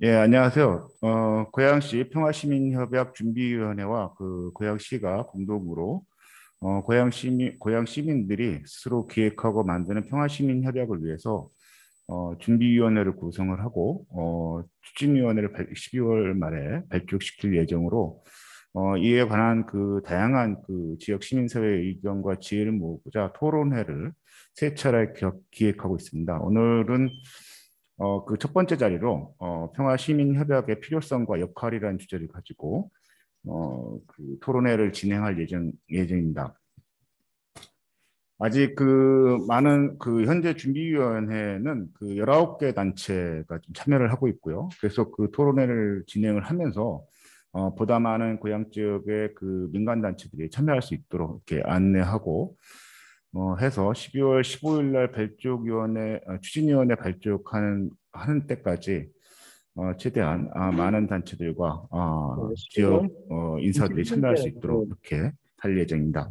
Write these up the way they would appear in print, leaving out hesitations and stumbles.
예, 안녕하세요. 고양시 평화시민협약 준비위원회와 고양시가 공동으로 고양 시민들이 스스로 기획하고 만드는 평화시민협약을 위해서 준비위원회를 구성을 하고 추진위원회를 12월 말에 발족시킬 예정으로 이에 관한 그 다양한 그 지역 시민사회의 의견과 지혜를 모으고자 토론회를 세 차례 기획하고 있습니다. 오늘은 그 첫 번째 자리로 평화 시민 협약의 필요성과 역할이라는 주제를 가지고 그 토론회를 진행할 예정입니다. 아직 그 많은 그 현재 준비위원회는 그 19개 단체가 좀 참여를 하고 있고요. 그래서 그 토론회를 진행을 하면서 보다 많은 고향 지역의 그 민간 단체들이 참여할 수 있도록 이렇게 안내하고 해서 12월 15일 날 추진위원회 하는 때까지 최대한 많은 단체들과 지역 12월 인사들이 참여할 수 21일에 있도록 이렇게 할 예정입니다.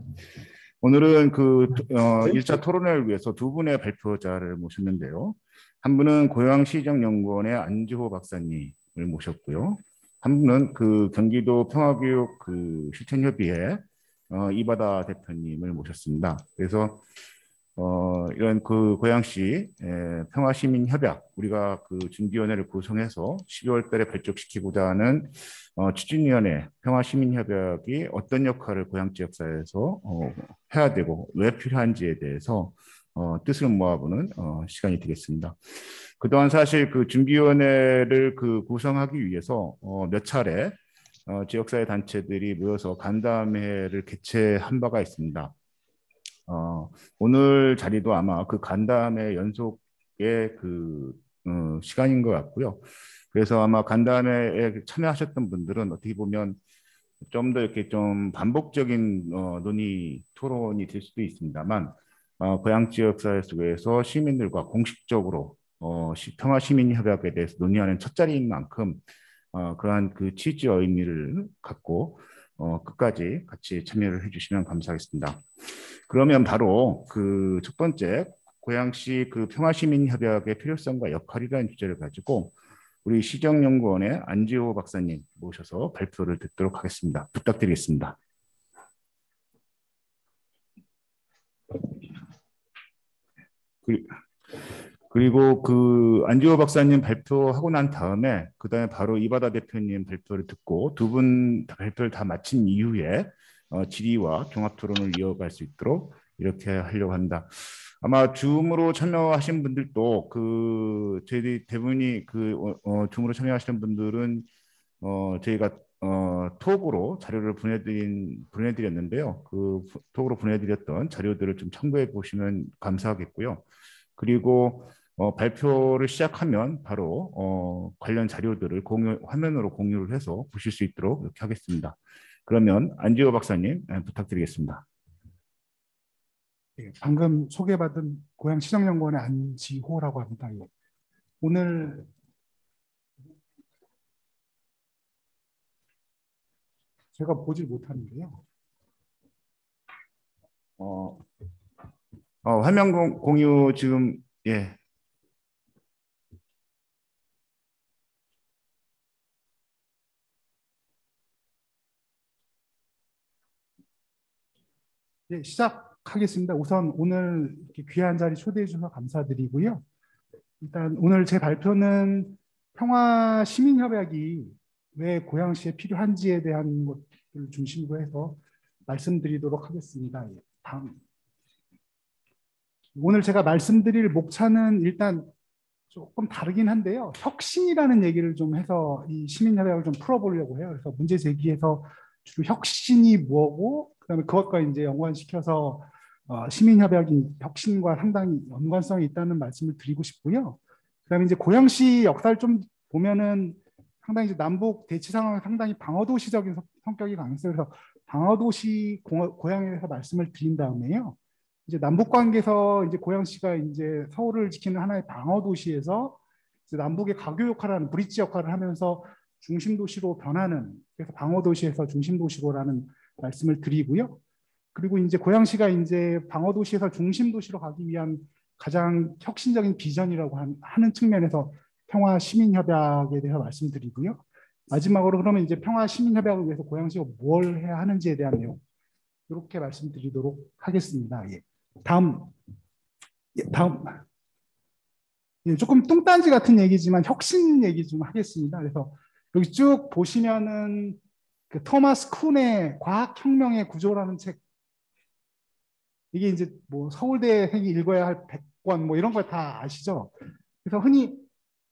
오늘은 1차 토론회를 위해서 두 분의 발표자를 모셨는데요. 한 분은 고양시정연구원의 안주호 박사님을 모셨고요. 한 분은 그 경기도 평화교육 그 실천협의회 이바다 대표님을 모셨습니다. 그래서 이런 그 고양시 평화시민협약 우리가 그 준비위원회를 구성해서 12월 달에 발족시키고자 하는 추진위원회 평화시민협약이 어떤 역할을 고양 지역사회에서 해야 되고 왜 필요한지에 대해서 뜻을 모아보는 시간이 되겠습니다. 그동안 사실 그 준비위원회를 그 구성하기 위해서 몇 차례 지역사회 단체들이 모여서 간담회를 개최한 바가 있습니다. 오늘 자리도 아마 그 간담회 연속의 시간인 것 같고요. 그래서 아마 간담회에 참여하셨던 분들은 어떻게 보면 좀 더 이렇게 좀 반복적인 논의 토론이 될 수도 있습니다만 고양 지역 사회 속에서 시민들과 공식적으로 평화 시민 협약에 대해서 논의하는 첫 자리인 만큼 그러한 그 취지와 의미를 갖고 끝까지 같이 참여를 해주시면 감사하겠습니다. 그러면 바로 그 첫 번째 고양시 그 평화시민협약의 필요성과 역할이라는 주제를 가지고 우리 시정연구원의 안지호 박사님 모셔서 발표를 듣도록 하겠습니다. 부탁드리겠습니다. 그리고 그 안지호 박사님 발표하고 난 다음에 그다음에 바로 이바다 대표님 발표를 듣고 두 분 발표를 다 마친 이후에 질의와 종합 토론을 이어갈 수 있도록 이렇게 하려고 합니다. 아마 줌으로 참여하신 분들도 그 저희들이 대부분이 줌으로 참여하시는 분들은 저희가 톡으로 자료를 보내드렸는데요. 그 톡으로 보내드렸던 자료들을 좀 참고해 보시면 감사하겠고요. 그리고 발표를 시작하면 바로 관련 자료들을 화면으로 공유를 해서 보실 수 있도록 이렇게 하겠습니다. 그러면 안지호 박사님 부탁드리겠습니다. 예, 방금 소개받은 고양시정연구원의 안지호라고 합니다. 예. 오늘 제가 보질 못하는데요. 어, 화면 공유 지금 예. 예, 시작하겠습니다. 우선 오늘 이렇게 귀한 자리 초대해 주셔서 감사드리고요. 일단 오늘 제 발표는 평화 시민협약이 왜 고양시에 필요한지에 대한 것을 중심으로 해서 말씀드리도록 하겠습니다. 예, 다음. 오늘 제가 말씀드릴 목차는 일단 조금 다르긴 한데요. 혁신이라는 얘기를 좀 해서 이 시민협약을 좀 풀어보려고 해요. 그래서 문제 제기해서 주로 혁신이 뭐고, 그다음에 그것과 이제 연관시켜서 시민협약인 혁신과 상당히 연관성이 있다는 말씀을 드리고 싶고요. 그다음에 이제 고양시 역사를 좀 보면은 상당히 이제 남북 대치 상황이 상당히 방어도시적인 성격이 강했어요. 그래서 방어도시 고향에 대해서 말씀을 드린 다음에요. 이제 남북 관계에서 이제 고양시가 이제 서울을 지키는 하나의 방어 도시에서 남북의 가교 역할을 하는 브릿지 역할을 하면서 중심 도시로 변하는, 그래서 방어 도시에서 중심 도시로라는 말씀을 드리고요. 그리고 이제 고양시가 이제 방어 도시에서 중심 도시로 가기 위한 가장 혁신적인 비전이라고 하는 측면에서 평화 시민협약에 대해서 말씀드리고요. 마지막으로 그러면 이제 평화 시민협약을 위해서 고양시가 뭘 해야 하는지에 대한 내용 이렇게 말씀드리도록 하겠습니다. 예. 다음. 예, 조금 뚱딴지 같은 얘기지만 혁신 얘기 좀 하겠습니다. 그래서 여기 쭉 보시면은 그 토마스 쿤의 과학혁명의 구조라는 책, 이게 이제 뭐 서울대생이 읽어야 할 100권 뭐 이런 걸 다 아시죠? 그래서 흔히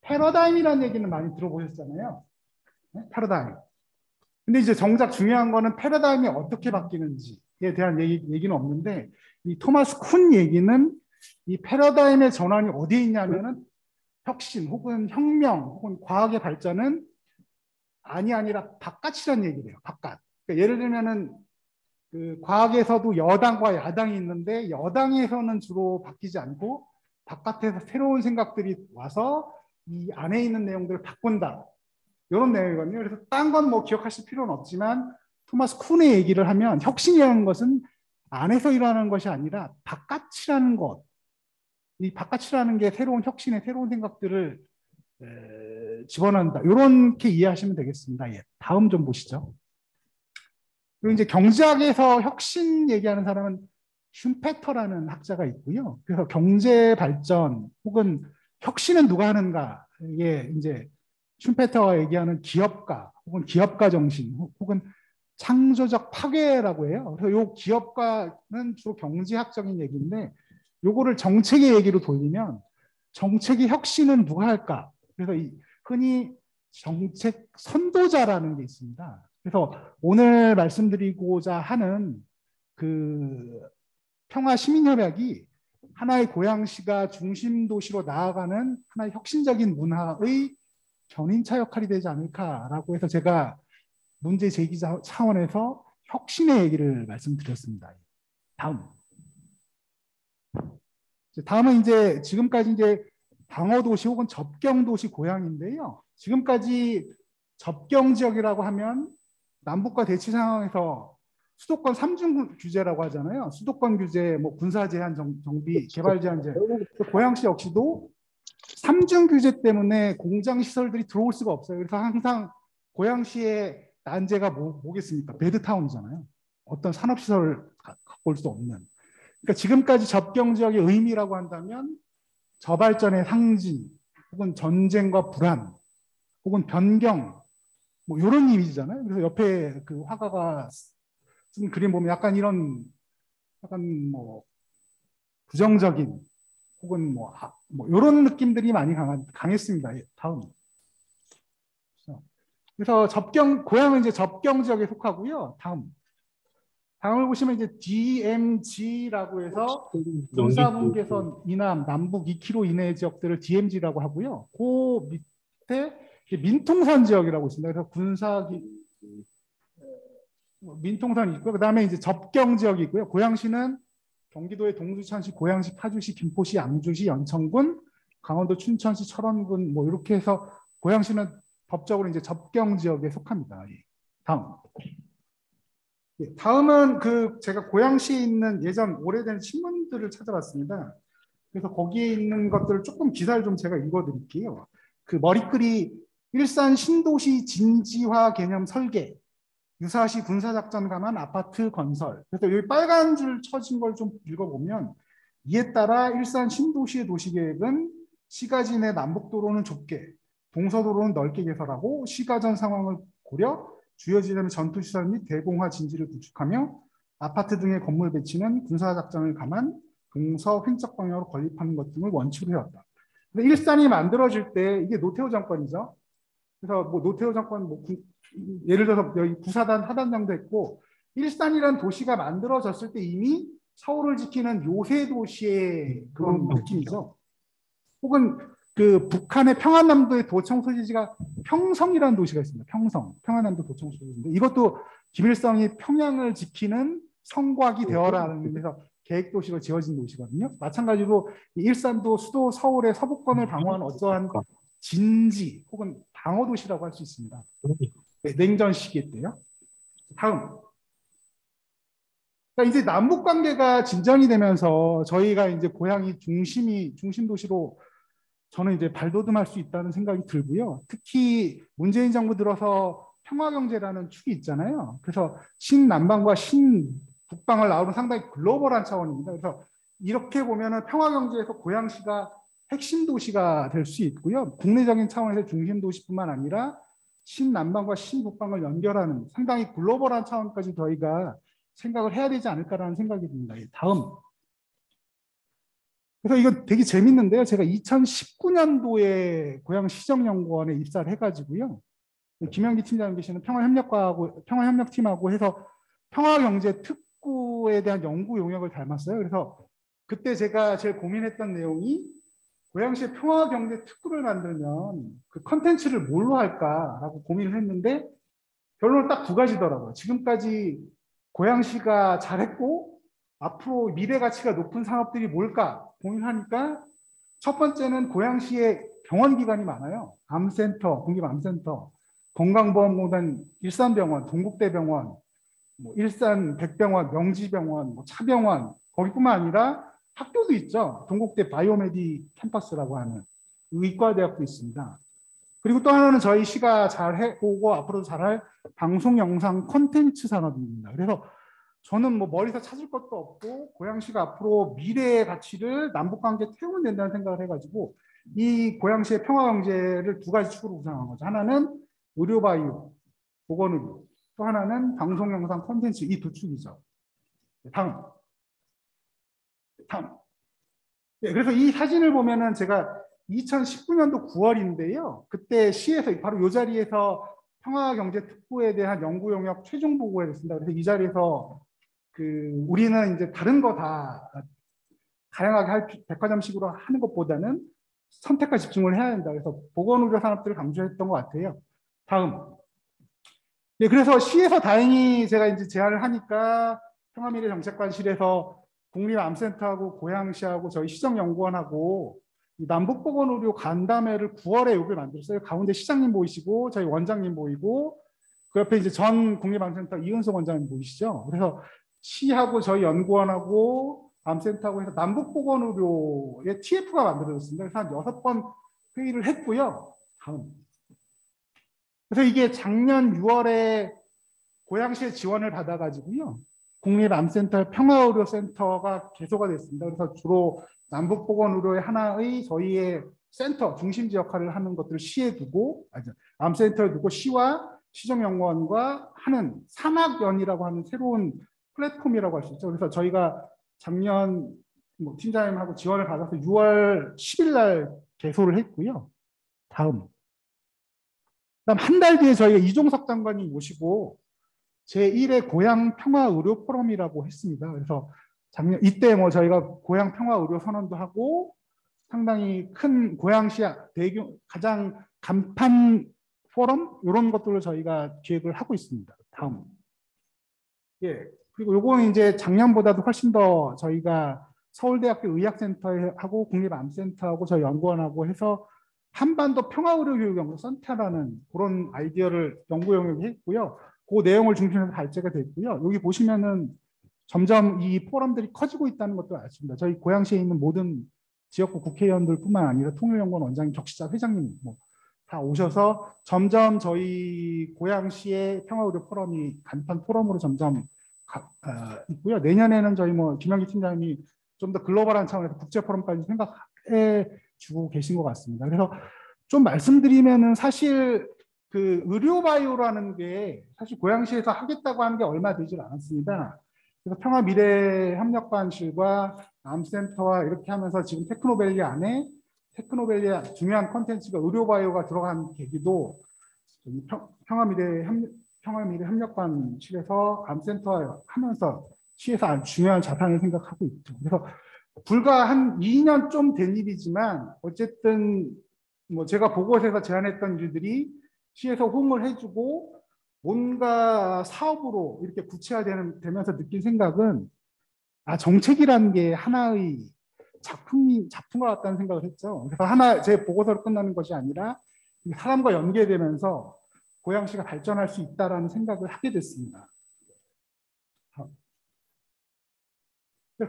패러다임이라는 얘기는 많이 들어보셨잖아요. 네? 패러다임. 근데 이제 정작 중요한 거는 패러다임이 어떻게 바뀌는지에 대한 얘기는 없는데, 이 토마스 쿤 얘기는 이 패러다임의 전환이 어디에 있냐면은 혁신 혹은 혁명 혹은 과학의 발전은 아니라 바깥이라는 얘기래요. 바깥. 그러니까 예를 들면은 그 과학에서도 여당과 야당이 있는데 여당에서는 주로 바뀌지 않고 바깥에서 새로운 생각들이 와서 이 안에 있는 내용들을 바꾼다. 이런 내용이거든요. 그래서 딴 건 뭐 기억하실 필요는 없지만 토마스 쿤의 얘기를 하면 혁신이라는 것은 안에서 일어나는 것이 아니라 바깥이라는 것. 이 바깥이라는 게 새로운 혁신의 새로운 생각들을 집어넣는다. 이렇게 이해하시면 되겠습니다. 예. 다음 좀 보시죠. 그리고 이제 경제학에서 혁신 얘기하는 사람은 슌페터라는 학자가 있고요. 그래서 경제 발전 혹은 혁신은 누가 하는가? 이게 이제 슌페터가 얘기하는 기업가 혹은 기업가 정신 혹은 창조적 파괴라고 해요. 그래서 이 기업가는 주로 경제학적인 얘기인데 요거를 정책의 얘기로 돌리면 정책의 혁신은 누가 할까? 그래서 흔히 정책 선도자라는 게 있습니다. 그래서 오늘 말씀드리고자 하는 그 평화 시민협약이 하나의 고양시가 중심 도시로 나아가는 하나의 혁신적인 문화의 견인차 역할이 되지 않을까라고 해서 제가 문제 제기 차원에서 혁신의 얘기를 말씀드렸습니다. 다음은 이제 지금까지 이제 방어도시 혹은 접경도시 고양인데요. 지금까지 접경지역이라고 하면 남북과 대치 상황에서 수도권 3중 규제라고 하잖아요. 수도권 규제, 뭐 군사 제한 정비, 개발 제한 제한. 고양시 역시도 3중 규제 때문에 공장 시설들이 들어올 수가 없어요. 그래서 항상 고양시의 난제가 뭐겠습니까? 베드타운이잖아요. 어떤 산업 시설을 갖고 올 수 없는. 그러니까 지금까지 접경 지역의 의미라고 한다면 저발전의 상징, 혹은 전쟁과 불안, 혹은 변경, 뭐 이런 이미지잖아요. 그래서 옆에 그 화가가 쓴 그림 보면 약간 이런, 약간 뭐 부정적인, 혹은 뭐 이런 느낌들이 많이 강했습니다. 예, 다음. 그래서 고향은 이제 접경 지역에 속하고요. 다음을 보시면 이제 DMG라고 해서 군사분계선 이남, 남북 2km 이내의 지역들을 DMG라고 하고요. 그 밑에 민통선 지역이라고 있습니다. 그래서 민통선이 있고요. 그다음에 이제 접경 지역이 있고요. 고양시는 경기도의 동두천시, 고양시, 파주시, 김포시, 양주시, 연천군, 강원도 춘천시, 철원군 뭐 이렇게 해서 고양시는 법적으로 이제 접경 지역에 속합니다. 다음. 다음은 제가 고양시에 있는 예전 오래된 신문들을 찾아봤습니다. 그래서 거기에 있는 것들을 조금 기사를 좀 제가 읽어드릴게요. 그 머리글이 일산 신도시 진지화 개념 설계, 유사시 군사작전 감안 아파트 건설. 그래서 여기 빨간 줄 쳐진 걸 좀 읽어보면 이에 따라 일산 신도시의 도시계획은 시가지 내 남북도로는 좁게, 동서도로는 넓게 개설하고 시가전 상황을 고려 주요 지점의 전투시설 및 대공화 진지를 구축하며 아파트 등의 건물 배치는 군사작전을 감안 동서 횡적 방향으로 건립하는 것 등을 원칙으로 해왔다. 일산이 만들어질 때 이게 노태우 정권이죠. 그래서 뭐 노태우 정권 예를 들어서 여기 구사단 하단장도 했고 일산이라는 도시가 만들어졌을 때 이미 서울을 지키는 요새 도시의 그런 느낌이죠. 혹은 북한의 평안남도의 도청 소재지가 평성이라는 도시가 있습니다. 평안남도 도청 소재지인데 이것도 김일성이 평양을 지키는 성곽이 되어라는 의미에서 계획도시로 지어진 도시거든요. 마찬가지로 일산도 수도 서울의 서부권을 방어한 어떠한 진지 혹은 방어도시라고 할 수 있습니다. 네, 냉전 시기에 때요. 다음. 그러니까 이제 남북 관계가 진전이 되면서 저희가 이제 고향이 중심 도시로 저는 이제 발돋움할 수 있다는 생각이 들고요. 특히 문재인 정부 들어서 평화경제라는 축이 있잖아요. 그래서 신남방과 신북방을 나오는 상당히 글로벌한 차원입니다. 그래서 이렇게 보면은 평화경제에서 고양시가 핵심 도시가 될 수 있고요. 국내적인 차원에서 중심 도시뿐만 아니라 신남방과 신북방을 연결하는 상당히 글로벌한 차원까지 저희가 생각을 해야 되지 않을까라는 생각이 듭니다. 다음. 그래서 이거 되게 재밌는데요. 제가 2019년도에 고양시정연구원에 입사를 해가지고요. 김영기 팀장님 계시는 평화협력팀하고 해서 평화경제 특구에 대한 연구 용역을 닮았어요. 그래서 그때 제가 제일 고민했던 내용이 고양시의 평화경제 특구를 만들면 그 컨텐츠를 뭘로 할까라고 고민을 했는데 결론은 딱 두 가지더라고요. 지금까지 고양시가 잘했고 앞으로 미래 가치가 높은 산업들이 뭘까 고민하니까 첫 번째는 고양시에 병원 기관이 많아요. 암센터, 국립암센터, 건강보험공단 일산병원, 동국대병원, 뭐 일산 백병원, 명지병원, 뭐 차병원 거기뿐만 아니라 학교도 있죠. 동국대 바이오메디 캠퍼스라고 하는 의과대학도 있습니다. 그리고 또 하나는 저희 시가 잘 해오고 앞으로도 잘할 방송 영상 콘텐츠 산업입니다. 그래서 저는 뭐 머리에서 찾을 것도 없고 고양시가 앞으로 미래의 가치를 남북관계에 태우면 된다는 생각을 해가지고 이 고양시의 평화경제를 두 가지 축으로 구성한 거죠. 하나는 의료바이오, 보건의료, 또 하나는 방송영상 콘텐츠 이 두 축이죠. 다음. 네, 그래서 이 사진을 보면은 제가 2019년도 9월인데요. 그때 시에서 바로 이 자리에서 평화경제특구에 대한 연구 용역 최종 보고를 했습니다. 그래서 이 자리에서 우리는 이제 다른 거 다 다양하게 할 백화점식으로 하는 것보다는 선택과 집중을 해야 된다. 그래서 보건의료 산업들을 강조했던 것 같아요. 다음. 네, 그래서 시에서 다행히 제가 이제 제안을 하니까 평화미래정책관실에서 국립암센터하고 고양시하고 저희 시정연구원하고 남북보건의료 간담회를 9월에 여기 만들었어요. 가운데 시장님 보이시고 저희 원장님 보이고 그 옆에 이제 전 국립암센터 이은석 원장님 보이시죠? 그래서 시하고 저희 연구원하고 암센터하고 해서 남북보건의료의 TF가 만들어졌습니다. 그래서 한 6번 회의를 했고요. 다음. 그래서 이게 작년 6월에 고양시의 지원을 받아가지고요. 국립암센터 평화의료센터가 개소가 됐습니다. 그래서 주로 남북보건의료의 하나의 저희의 센터, 중심지 역할을 하는 것들을 시에 두고, 암센터에 두고 시와 시정연구원과 하는 산학연이라고 하는 새로운 플랫폼이라고 할 수 있죠. 그래서 저희가 작년 팀장님하고 지원을 받아서 6월 10일 날 개소를 했고요. 다음. 그다음 한 달 뒤에 저희가 이종석 장관님 모시고 제1회 고향 평화 의료 포럼이라고 했습니다. 그래서 작년 이때 뭐 저희가 고향 평화 의료 선언도 하고 상당히 큰 고양시 가장 간판 포럼 이런 것들을 저희가 기획을 하고 있습니다. 다음. 예. 그리고 요거는 이제 작년보다도 훨씬 더 저희가 서울대학교 의학센터하고 국립암센터하고 저희 연구원하고 해서 한반도 평화의료교육연구센터라는 그런 아이디어를 연구 영역에 했고요. 그 내용을 중심으로 발제가 됐고요. 여기 보시면은 점점 이 포럼들이 커지고 있다는 것도 아십니다. 저희 고양시에 있는 모든 지역구 국회의원들뿐만 아니라 통일연구원 원장님, 적시자 회장님 다 오셔서 점점 저희 고양시의 평화의료 포럼이 간판 포럼으로 점점 있고요. 내년에는 저희 김영기 팀장님이 좀 더 글로벌한 차원에서 국제 포럼까지 생각해 주고 계신 것 같습니다. 그래서 좀 말씀드리면은 사실 의료바이오라는 게 사실 고양시에서 하겠다고 하는 게 얼마 되질 않았습니다. 그래서 평화미래협력관실과 암센터와 이렇게 하면서 지금 테크노밸리 안에 테크노밸리의 중요한 콘텐츠가 의료바이오가 들어간 계기도 평화미래협력관실에서 암센터 하면서 시에서 아주 중요한 자산을 생각하고 있죠. 그래서 불과 한 2년 좀 된 일이지만 어쨌든 제가 보고서에서 제안했던 일들이 시에서 호응을 해주고 뭔가 사업으로 이렇게 구체화되면서 느낀 생각은 정책이라는 게 하나의 작품 같다는 생각을 했죠. 그래서 제 보고서로 끝나는 것이 아니라 사람과 연계되면서 고양시가 발전할 수 있다라는 생각을 하게 됐습니다.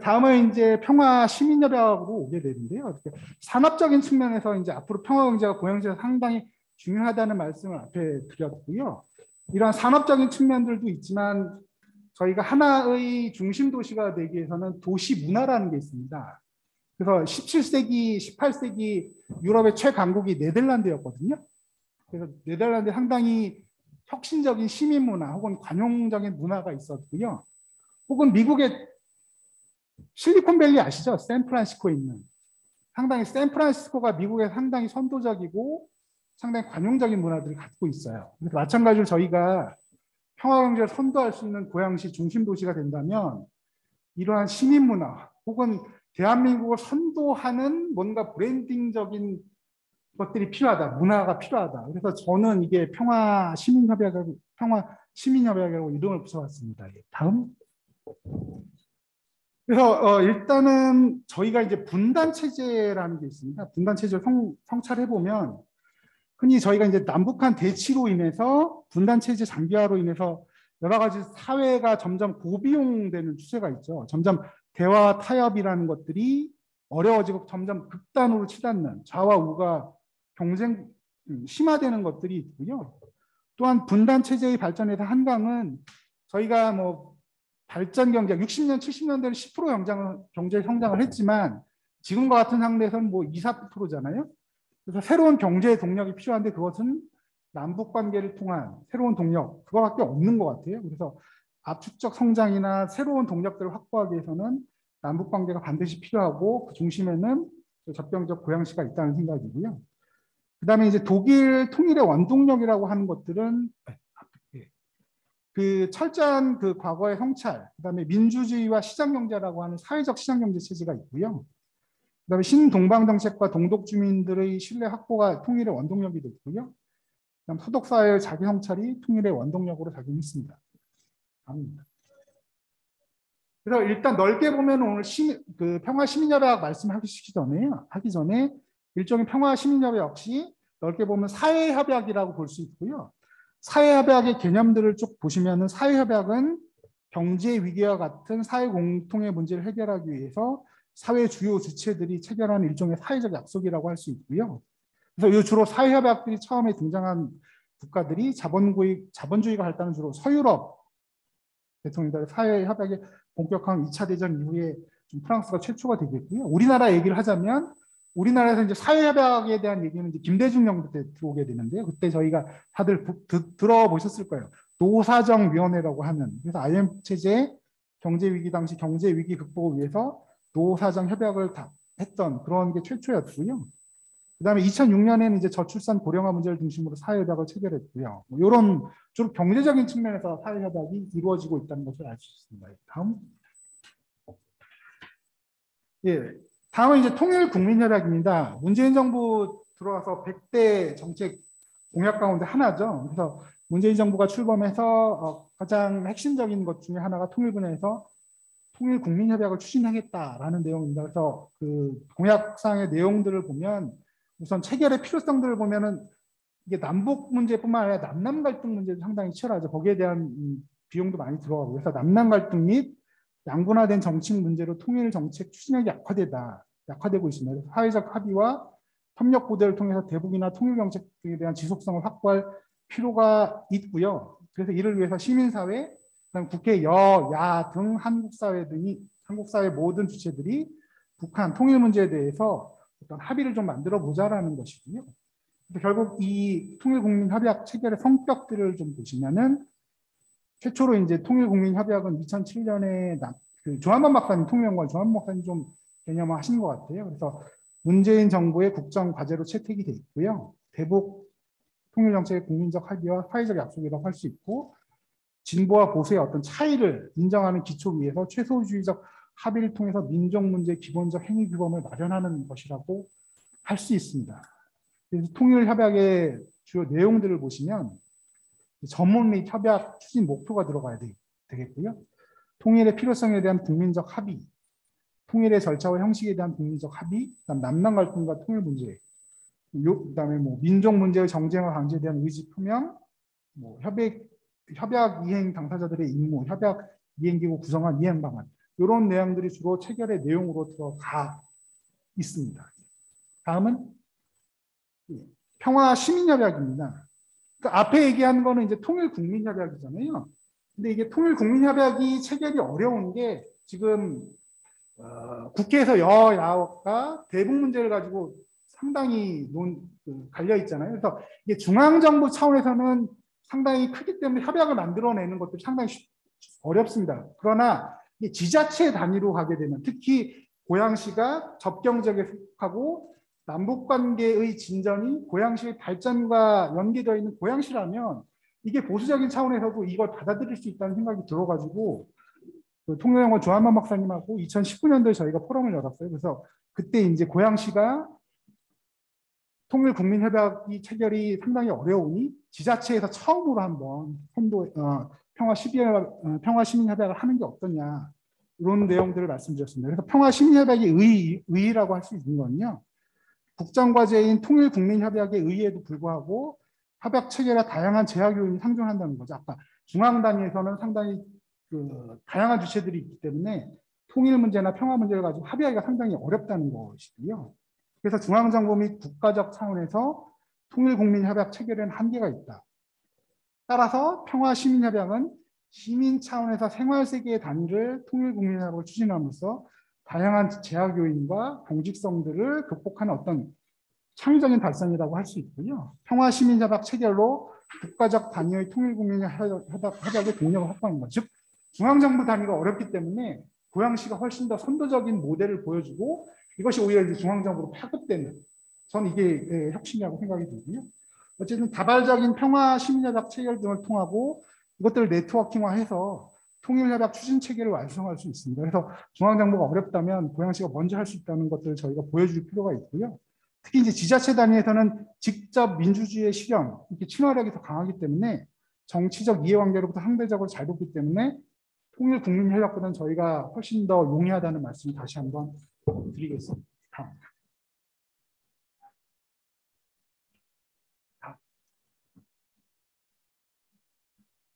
다음은 이제 평화 시민협약으로 오게 되는데요. 산업적인 측면에서 이제 앞으로 평화 경제가 고양시에서 상당히 중요하다는 말씀을 앞에 드렸고요. 이러한 산업적인 측면들도 있지만 저희가 하나의 중심 도시가 되기 위해서는 도시 문화라는 게 있습니다. 그래서 17세기, 18세기 유럽의 최강국이 네덜란드였거든요. 그래서 네덜란드에 상당히 혁신적인 시민 문화 혹은 관용적인 문화가 있었고요. 혹은 미국의 실리콘밸리 아시죠? 샌프란시스코에 있는. 상당히 샌프란시스코가 미국에 상당히 선도적이고 상당히 관용적인 문화들을 갖고 있어요. 그래서 마찬가지로 저희가 평화경제를 선도할 수 있는 고양시 중심 도시가 된다면 이러한 시민 문화 혹은 대한민국을 선도하는 뭔가 브랜딩적인 것들이 필요하다. 문화가 필요하다. 그래서 저는 이게 평화 시민협약이라고 이름을 붙여봤습니다. 다음. 그래서 일단은 저희가 이제 분단 체제라는 게 있습니다. 분단 체제를 성찰해 보면 흔히 저희가 이제 남북한 대치로 인해서 분단 체제 장기화로 인해서 여러 가지 사회가 점점 고비용되는 추세가 있죠. 점점 대화 타협이라는 것들이 어려워지고 점점 극단으로 치닫는 좌와 우가 경쟁 심화되는 것들이 있고요. 또한 분단 체제의 발전에서 한강은 저희가 뭐 발전 경제 60년, 70년대는 10% 경제 성장을 했지만 지금과 같은 상태에서는 뭐 2, 4%잖아요. 그래서 새로운 경제 동력이 필요한데 그것은 남북 관계를 통한 새로운 동력 그거밖에 없는 것 같아요. 그래서 압축적 성장이나 새로운 동력들을 확보하기 위해서는 남북 관계가 반드시 필요하고 그 중심에는 접경적 고양시가 있다는 생각이고요. 그다음에 이제 독일 통일의 원동력이라고 하는 것들은 그 철저한 그 과거의 성찰, 그다음에 민주주의와 시장경제라고 하는 사회적 시장경제 체제가 있고요. 그다음에 신동방 정책과 동독 주민들의 신뢰 확보가 통일의 원동력이 됐고요. 그다음 소득사회의 자기 성찰이 통일의 원동력으로 작용했습니다. 다음입니다. 그래서 일단 넓게 보면 오늘 그 평화 시민협약 말씀하기 전에 일종의 평화 시민협약 역시 넓게 보면 사회협약이라고 볼 수 있고요. 사회협약의 개념들을 쭉 보시면은 사회협약은 경제 위기와 같은 사회 공통의 문제를 해결하기 위해서 사회 주요 주체들이 체결하는 일종의 사회적 약속이라고 할 수 있고요. 그래서 이 주로 사회협약들이 처음에 등장한 국가들이 자본주의가 발달한 주로 서유럽 대통령들의 사회협약의 본격화한 2차 대전 이후에 좀 프랑스가 최초가 되겠고요. 우리나라 얘기를 하자면 우리나라에서 이제 사회협약에 대한 얘기는 이제 김대중 정부 때 들어오게 되는데요. 그때 저희가 다들 들어보셨을 거예요. 노사정위원회라고 하는 그래서 IMF 체제 경제위기 당시 경제위기 극복을 위해서 노사정 협약을 다 했던 그런 게 최초였고요. 그다음에 2006년에는 이제 저출산 고령화 문제를 중심으로 사회협약을 체결했고요. 뭐 이런 주로 경제적인 측면에서 사회협약이 이루어지고 있다는 것을 알 수 있습니다. 다음. 예, 다음은 이제 통일국민협약입니다. 문재인 정부 들어와서 100대 정책 공약 가운데 하나죠. 그래서 문재인 정부가 출범해서 가장 핵심적인 것 중에 하나가 통일 분야에서 통일국민협약을 추진하겠다라는 내용입니다. 그래서 그 공약상의 내용들을 보면 우선 체결의 필요성들을 보면은 이게 남북 문제뿐만 아니라 남남 갈등 문제도 상당히 치열하죠. 거기에 대한 비용도 많이 들어가고 그래서 남남 갈등 및 양분화된 정책 문제로 통일 정책 추진력이 약화되고 있습니다. 사회적 합의와 협력 고대를 통해서 대북이나 통일 정책 등에 대한 지속성을 확보할 필요가 있고요. 그래서 이를 위해서 시민사회, 국회, 여야 등 한국 사회 모든 주체들이 북한 통일 문제에 대해서 어떤 합의를 좀 만들어 보자라는 것이고요. 결국 이 통일국민협약 체결의 성격들을 좀 보시면은 최초로 이제 통일국민협약은 2007년에 그 조한범 박사님 통일연구원 조한범 박사님 좀 개념을 하신 것 같아요. 그래서 문재인 정부의 국정 과제로 채택이 돼 있고요. 대북 통일정책의 국민적 합의와 사회적 약속이라고 할 수 있고 진보와 보수의 어떤 차이를 인정하는 기초 위에서 최소주의적 합의를 통해서 민족 문제 기본적 행위 규범을 마련하는 것이라고 할 수 있습니다. 그래서 통일협약의 주요 내용들을 보시면 전문 및 협약 추진 목표가 들어가야 되겠고요. 통일의 필요성에 대한 국민적 합의, 통일의 절차와 형식에 대한 국민적 합의, 그다음 남남 갈등과 통일 문제, 그다음에 뭐 민족 문제의 정쟁과 강제에 대한 의지 표명, 뭐 협약 이행 당사자들의 임무, 협약 이행기구 구성안 이행 방안, 이런 내용들이 주로 체결의 내용으로 들어가 있습니다. 다음은 평화 시민협약입니다. 그 앞에 얘기한 거는 이제 통일국민협약이잖아요. 근데 이게 통일국민협약이 체결이 어려운 게 지금 국회에서 여야가 대북 문제를 가지고 상당히 갈려 있잖아요. 그래서 이게 중앙정부 차원에서는 상당히 크기 때문에 협약을 만들어내는 것도 상당히 어렵습니다. 그러나 이게 지자체 단위로 가게 되면 특히 고양시가 접경 지역에 속하고 남북관계의 진전이 고양시의 발전과 연계되어 있는 고양시라면 이게 보수적인 차원에서도 이걸 받아들일 수 있다는 생각이 들어가지고 그 통일연구원 조한만 박사님하고 2019년도에 저희가 포럼을 열었어요. 그래서 그때 이제 고양시가 통일국민협약이 체결이 상당히 어려우니 지자체에서 처음으로 한번 평화시민협약을 하는 게 어떠냐 이런 내용들을 말씀드렸습니다. 그래서 평화시민협약의 의의라고 할 수 있는 건요. 국정과제인 통일국민협약의 의의에도 불구하고 협약 체결에 다양한 제약 요인이 상존한다는 거죠. 아까 중앙 단위에서는 상당히 다양한 주체들이 있기 때문에 통일 문제나 평화 문제를 가지고 합의하기가 상당히 어렵다는 것이고요. 그래서 중앙정부 및 국가적 차원에서 통일국민협약 체결에는 한계가 있다. 따라서 평화시민협약은 시민 차원에서 생활세계의 단위를 통일국민협약으로 추진함으로써 다양한 제약 요인과 공직성들을 극복하는 어떤 창의적인 발상이라고 할 수 있고요. 평화시민협약 체결로 국가적 단위의 통일국민협약의 동력을 확보하는 것. 즉 중앙정부 단위가 어렵기 때문에 고양시가 훨씬 더 선도적인 모델을 보여주고 이것이 오히려 이제 중앙정부로 파급되는 저는 이게 혁신이라고 생각이 들고요. 어쨌든 다발적인 평화시민협약 체결 등을 통하고 이것들을 네트워킹화해서 통일협약 추진 체계를 완성할 수 있습니다. 그래서 중앙정부가 어렵다면 고양시가 먼저 할 수 있다는 것들을 저희가 보여줄 필요가 있고요. 특히 이제 지자체 단위에서는 직접 민주주의의 실현, 이렇게 친화력이 더 강하기 때문에 정치적 이해관계로부터 상대적으로 잘 돕기 때문에 통일국민협약보다는 저희가 훨씬 더 용이하다는 말씀을 다시 한번 드리겠습니다.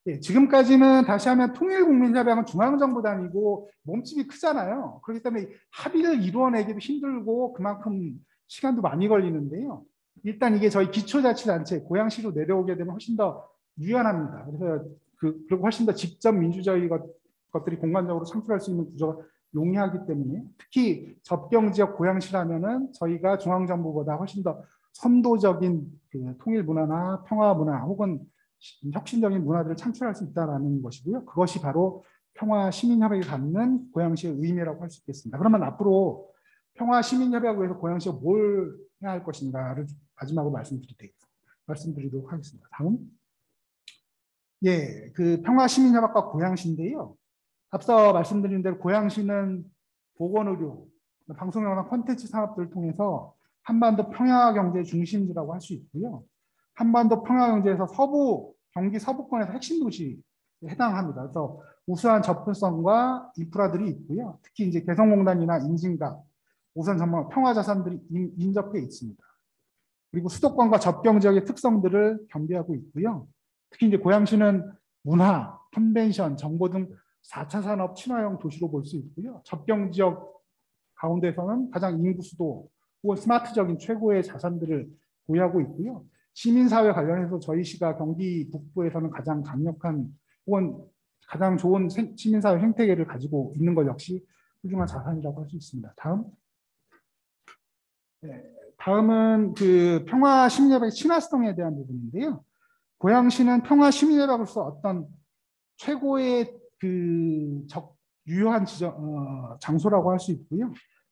네, 지금까지는 다시 하면 통일국민협약은 중앙정부 단위고 몸집이 크잖아요. 그렇기 때문에 합의를 이루어내기도 힘들고 그만큼 시간도 많이 걸리는데요. 일단 이게 저희 기초자치단체 고양시로 내려오게 되면 훨씬 더 유연합니다. 그래서 그리고 훨씬 더 직접 민주주의 것들이 공간적으로 창출할 수 있는 구조가 용이하기 때문에 특히 접경지역 고양시라면은 저희가 중앙정부보다 훨씬 더 선도적인 그 통일 문화나 평화 문화 혹은 혁신적인 문화들을 창출할 수 있다는 것이고요. 그것이 바로 평화 시민협약이 갖는 고양시의 의미라고 할 수 있겠습니다. 그러면 앞으로 평화 시민협약을 위해서 고양시가 뭘 해야 할 것인가를 마지막으로 말씀드리도록 하겠습니다. 다음. 예, 그 평화 시민협약과 고양시인데요. 앞서 말씀드린 대로 고양시는 보건의료, 방송영상 콘텐츠 산업들을 통해서 한반도 평화경제 중심지라고 할 수 있고요. 한반도 평화경제에서 경기 서부권에서 핵심 도시에 해당합니다. 그래서 우수한 접근성과 인프라들이 있고요. 특히 이제 개성공단이나 인진각, 우선 전망 평화자산들이 인접해 있습니다. 그리고 수도권과 접경 지역의 특성들을 겸비하고 있고요. 특히 이제 고양시는 문화, 컨벤션, 정보 등 4차 산업 친화형 도시로 볼 수 있고요. 접경 지역 가운데서는 가장 인구 수도 혹은 스마트적인 최고의 자산들을 보유하고 있고요. 시민사회 관련해서 저희 시가 경기 북부에서는 가장 강력한 혹은 가장 좋은 시민사회 생태계를 가지고 있는 것 역시 훌륭한 자산이라고 할 수 있습니다. 다음은 그 평화 시민협약의 친화성에 대한 부분인데요. 고양시는 평화 시민협약으로서 어떤 최고의 유효한 장소라고 할 수 있고요.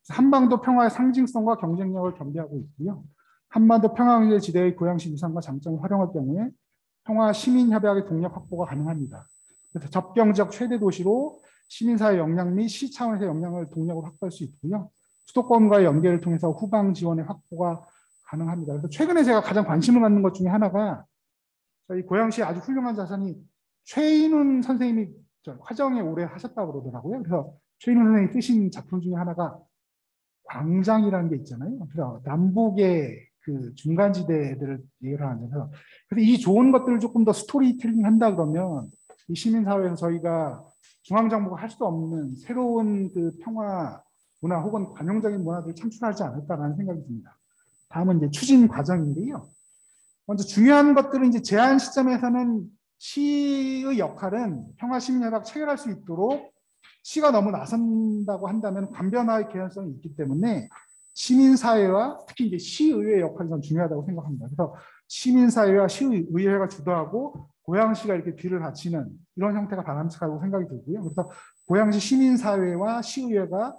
한반도 평화의 상징성과 경쟁력을 겸비하고 있고요. 한반도 평화경제 지대의 고양시 위상과 장점을 활용할 경우에 평화 시민협약의 동력 확보가 가능합니다. 그래서 접경 지역 최대 도시로 시민사회 역량 및 시 차원에서 역량을 동력으로 확보할 수 있고요. 수도권과의 연계를 통해서 후방 지원의 확보가 가능합니다. 그래서 최근에 제가 가장 관심을 갖는 것 중에 하나가 저희 고양시의 아주 훌륭한 자산이 최인훈 선생님이 화정에 오래 하셨다고 그러더라고요. 그래서 최인훈 선생님이 쓰신 작품 중에 하나가 광장이라는 게 있잖아요. 그래서 남북의 그 중간지대들을 얘기를 하는데요. 그래서 이 좋은 것들을 조금 더 스토리텔링 한다 그러면 이 시민사회에서 저희가 중앙정부가 할 수 없는 새로운 그 평화 문화 혹은 관용적인 문화들을 창출하지 않을까라는 생각이 듭니다. 다음은 이제 추진 과정인데요. 먼저 중요한 것들은 이제 제한 시점에서는 시의 역할은 평화 시민협약 체결할 수 있도록 시가 너무 나선다고 한다면 관변화의 개연성이 있기 때문에 시민사회와 특히 이제 시의회의 역할이 좀 중요하다고 생각합니다. 그래서 시민사회와 시의회가 주도하고 고양시가 이렇게 뒤를 받치는 이런 형태가 바람직하다고 생각이 들고요. 그래서 고양시 시민사회와 시의회가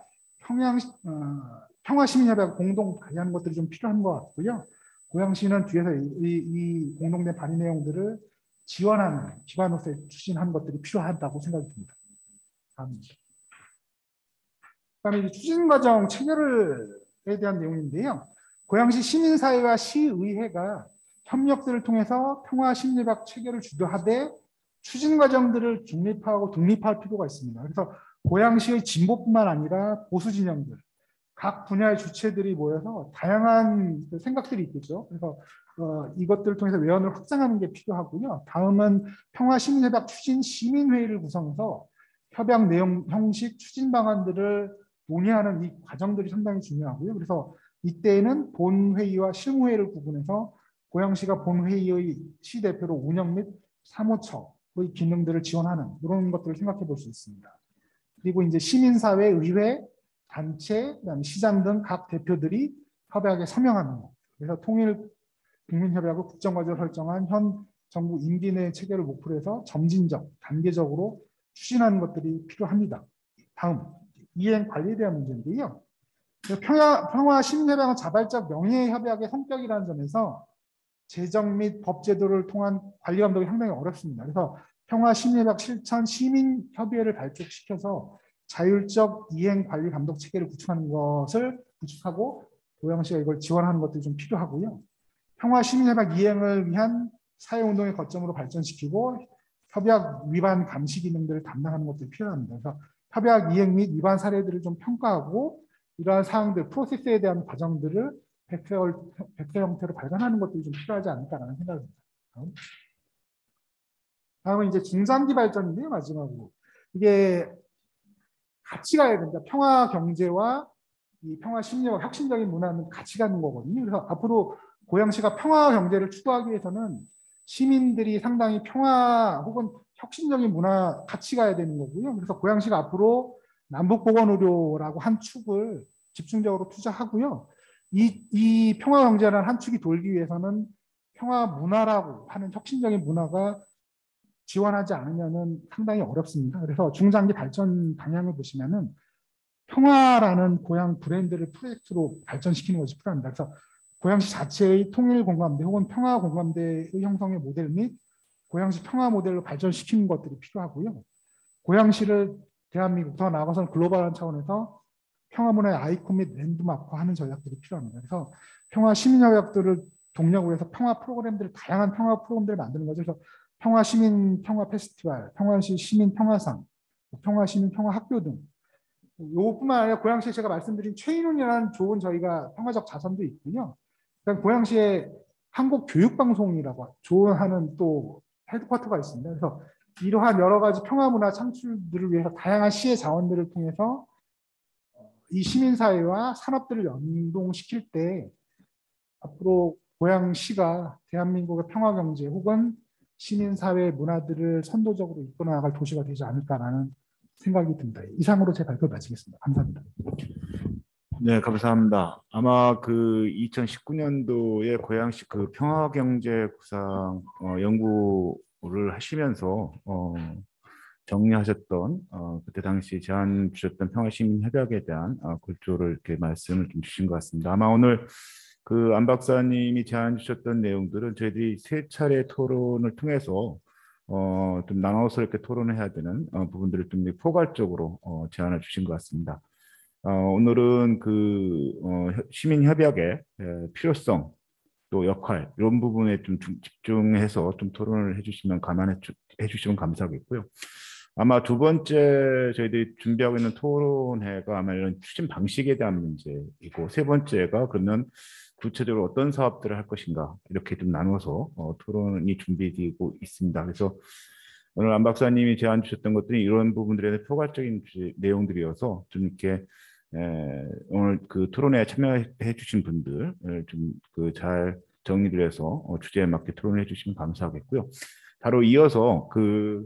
평화시민협약을 공동 발의하는 것들이 좀 필요한 것 같고요. 고양시는 뒤에서 이 공동된 발의 내용들을 지원하는 기관으로서 추진하는 것들이 필요하다고 생각이 듭니다. 다음입니다. 그다음에 추진 과정 체결에 대한 내용인데요. 고양시 시민사회와 시의회가 협력들을 통해서 평화심리학 체결을 주도하되 추진 과정들을 중립화하고 독립할 필요가 있습니다. 그래서 고양시의 진보뿐만 아니라 보수 진영들, 각 분야의 주체들이 모여서 다양한 생각들이 있겠죠. 그래서 이것들을 통해서 외연을 확장하는 게 필요하고요. 다음은 평화심리협약 추진 시민회의를 구성해서 협약 내용, 형식, 추진 방안들을 논의하는 이 과정들이 상당히 중요하고요. 그래서 이때에는 본회의와 실무회의를 구분해서 고양시가 본회의의 시대표로 운영 및 사무처의 기능들을 지원하는 이런 것들을 생각해 볼 수 있습니다. 그리고 이제 시민사회, 의회, 단체, 그다음에 시장 등 각 대표들이 협약에 서명하는 것. 그래서 통일 국민협약을 국정과제로 설정한 현 정부 임기 내 체결을 목표로 해서 점진적, 단계적으로 추진하는 것들이 필요합니다. 다음, 이행 관리에 대한 문제인데요. 평화 시민협약은 자발적 명예협약의 성격이라는 점에서 재정 및 법제도를 통한 관리 감독이 상당히 어렵습니다. 그래서 평화 시민협약 실천 시민협의회를 발족시켜서 자율적 이행 관리 감독 체계를 구축하는 것을 구축하고 고양시가 이걸 지원하는 것들이 좀 필요하고요. 평화 시민협약 이행을 위한 사회운동의 거점으로 발전시키고 협약 위반 감시 기능들을 담당하는 것들이 필요합니다. 그래서 협약 이행 및 위반 사례들을 좀 평가하고 이러한 사항들, 프로세스에 대한 과정들을 백세 형태로 발간하는 것들이 좀 필요하지 않을까라는 생각입니다. 다음은 이제 중장기 발전인데요, 마지막으로. 이게 같이 가야 된다. 평화 경제와 이 평화 심리와 혁신적인 문화는 같이 가는 거거든요. 그래서 앞으로 고양시가 평화 경제를 추구하기 위해서는 시민들이 상당히 평화 혹은 혁신적인 문화 같이 가야 되는 거고요. 그래서 고양시가 앞으로 남북보건의료라고 한 축을 집중적으로 투자하고요. 이 평화 경제라는 한 축이 돌기 위해서는 평화 문화라고 하는 혁신적인 문화가 지원하지 않으면은 상당히 어렵습니다. 그래서 중장기 발전 방향을 보시면은 평화라는 고양 브랜드를 프로젝트로 발전시키는 것이 필요합니다. 그래서 고양시 자체의 통일 공감대 혹은 평화 공감대의 형성의 모델 및 고양시 평화 모델로 발전시키는 것들이 필요하고요. 고양시를 대한민국 더 나아가서는 글로벌한 차원에서 평화 문화의 아이콘 및 랜드마크화하는 전략들이 필요합니다. 그래서 평화 시민협약들을 동력으로 해서 평화 프로그램들을 다양한 평화 프로그램들을 만드는 거죠. 그래서 평화 시민 평화 페스티벌, 평화시 시민 평화상, 평화 시민 평화 학교 등 이것뿐만 아니라 고양시에 제가 말씀드린 최인훈이라는 좋은 저희가 평화적 자산도 있고요. 그다음 고양시에 한국교육방송이라고 좋은 하는 또 헤드쿼터가 있습니다. 그래서 이러한 여러 가지 평화 문화 창출들을 위해서 다양한 시의 자원들을 통해서 이 시민사회와 산업들을 연동시킬 때 앞으로 고양시가 대한민국의 평화경제 혹은 시민사회 문화들을 선도적으로 이끌어 나갈 도시가 되지 않을까라는 생각이 듭니다. 이상으로 제 발표 마치겠습니다. 감사합니다. 네, 감사합니다. 아마 그 2019년도에 고양시 그 평화경제 구상 연구를 하시면서 정리하셨던 그때 당시 제안 주셨던 평화시민협약에 대한 골조를 이렇게 말씀을 좀 주신 것 같습니다. 아마 오늘 그 안 박사님이 제안 주셨던 내용들은 저희들이 세 차례 토론을 통해서 좀 나눠서 이렇게 토론을 해야 되는 부분들을 좀 포괄적으로 제안을 주신 것 같습니다. 오늘은 그 시민협약의 필요성 또 역할 이런 부분에 좀 집중해서 좀 토론을 해주시면 해주시면 감사하겠고요. 아마 두 번째 저희들이 준비하고 있는 토론회가 아마 이런 추진 방식에 대한 문제이고 세 번째가 그러면 구체적으로 어떤 사업들을 할 것인가 이렇게 좀 나눠서 토론이 준비되고 있습니다. 그래서 오늘 안 박사님이 제안 주셨던 것들이 이런 부분들에 대해 포괄적인 내용들이어서 좀 이렇게 오늘 그 토론회에 참여해 주신 분들 좀 그 잘 정리를 해서 주제에 맞게 토론해 주시면 감사하겠고요. 바로 이어서 그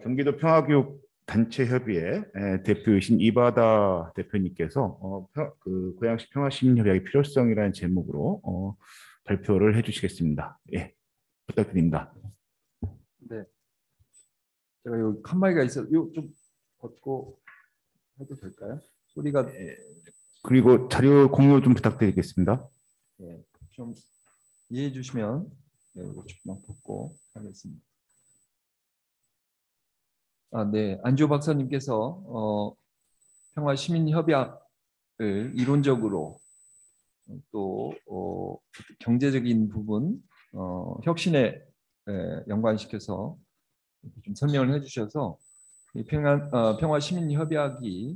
경기도 평화교육 단체협의회 대표이신 이바다 대표님께서 그 고양시 평화시민협약의 필요성이라는 제목으로 발표를 해주시겠습니다. 예, 부탁드립니다. 네, 제가 여기 칸마이가 있어서 좀 걷고 해도 될까요? 소리가 그리고 자료 공유 좀 부탁드리겠습니다. 네, 좀 이해해 주시면 이거 조금만 벗고 하겠습니다. 네, 안지호 박사님께서 평화시민협약을 이론적으로 또 경제적인 부분 혁신에 연관시켜서 좀 설명을 해주셔서 이 평화시민협약이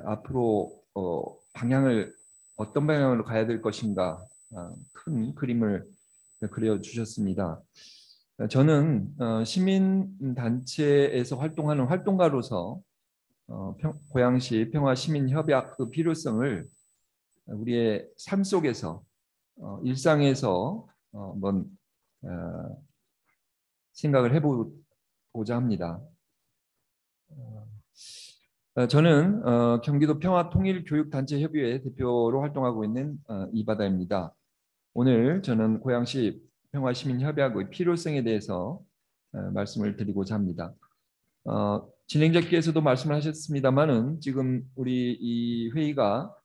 앞으로 방향을 어떤 방향으로 가야 될 것인가 큰 그림을 그려주셨습니다. 저는 시민단체에서 활동하는 활동가로서 고양시 평화시민협약 그 필요성을 우리의 삶 속에서 일상에서 한번 생각을 해보자 합니다. 저는 경기도 평화통일교육단체협의회 대표로 활동하고 있는 이바다입니다. 오늘 저는 고양시 평화시민협약의 필요성에 대해서 말씀을 드리고자 합니다. 진행자께서도 말씀을 하셨습니다만은 지금 우리 이 회의가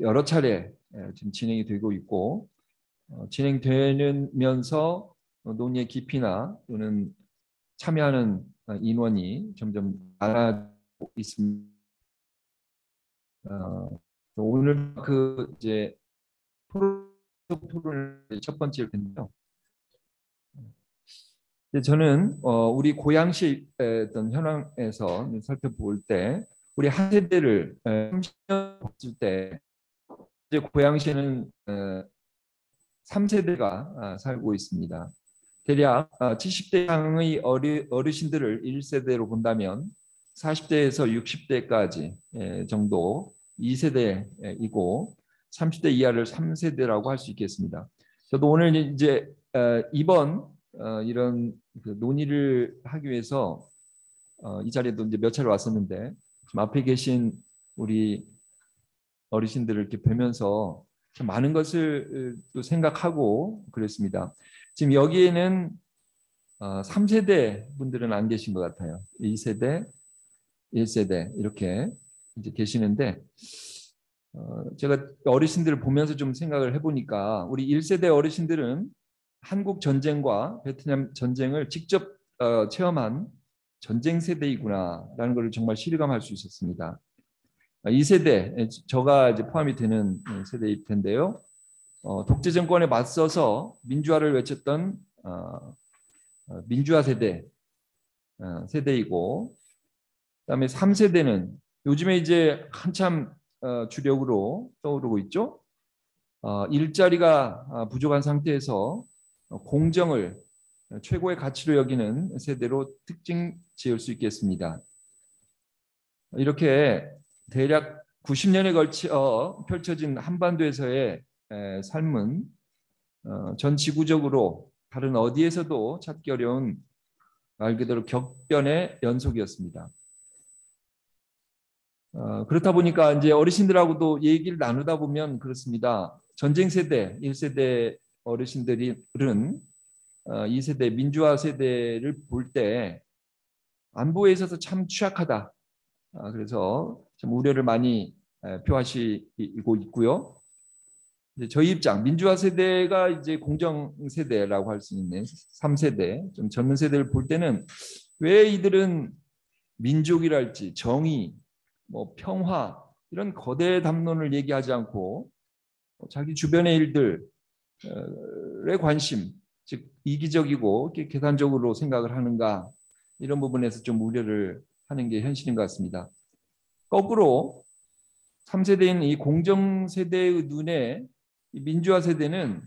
여러 차례 지금 진행이 되고 있고 진행되면서 논의의 깊이나 또는 참여하는 인원이 점점 많아지고 있습니다. 오늘 그 이제 토론을 첫 번째일 텐데요. 저는 우리 고양시 어떤 현황에서 살펴볼 때 우리 한 세대를 30년 봤을 때 이제 고양시는 3세대가 살고 있습니다. 대략 70대 이상의 어르신들을 1세대로 본다면 40대에서 60대까지 정도 2세대이고 30대 이하를 3세대라고 할 수 있겠습니다. 저도 오늘 이제 이번 이런 그 논의를 하기 위해서 이 자리에도 이제 몇 차례 왔었는데 지금 앞에 계신 우리 어르신들을 이렇게 뵈면서 참 많은 것을 또 생각하고 그랬습니다. 지금 여기에는 3세대 분들은 안 계신 것 같아요. 2세대, 1세대 이렇게 이제 계시는데 제가 어르신들을 보면서 좀 생각을 해보니까 우리 1세대 어르신들은 한국 전쟁과 베트남 전쟁을 직접 체험한 전쟁 세대이구나라는 것을 정말 실감할 수 있었습니다. 2세대, 저가 이제 포함이 되는 세대일 텐데요. 독재 정권에 맞서서 민주화를 외쳤던 민주화 세대 세대이고, 그다음에 3세대는 요즘에 이제 한참 주력으로 떠오르고 있죠. 일자리가 부족한 상태에서 공정을 최고의 가치로 여기는 세대로 특징 지을 수 있겠습니다. 이렇게 대략 90년에 걸쳐 펼쳐진 한반도에서의 삶은 전 지구적으로 다른 어디에서도 찾기 어려운 말 그대로 격변의 연속이었습니다. 그렇다 보니까 이제 어르신들하고도 얘기를 나누다 보면 그렇습니다. 전쟁 세대, 1세대 어르신들은 2세대 민주화 세대를 볼 때 안보에 있어서 참 취약하다. 그래서 좀 우려를 많이 표하시고 있고요. 이제 저희 입장, 민주화 세대가 이제 공정 세대라고 할 수 있는 3세대, 좀 젊은 세대를 볼 때는 왜 이들은 민족이랄지 정의, 뭐 평화 이런 거대 담론을 얘기하지 않고 자기 주변의 일들에 관심, 즉 이기적이고 계산적으로 생각을 하는가 이런 부분에서 좀 우려를 하는 게 현실인 것 같습니다. 거꾸로 3세대인 이 공정 세대의 눈에 이 민주화 세대는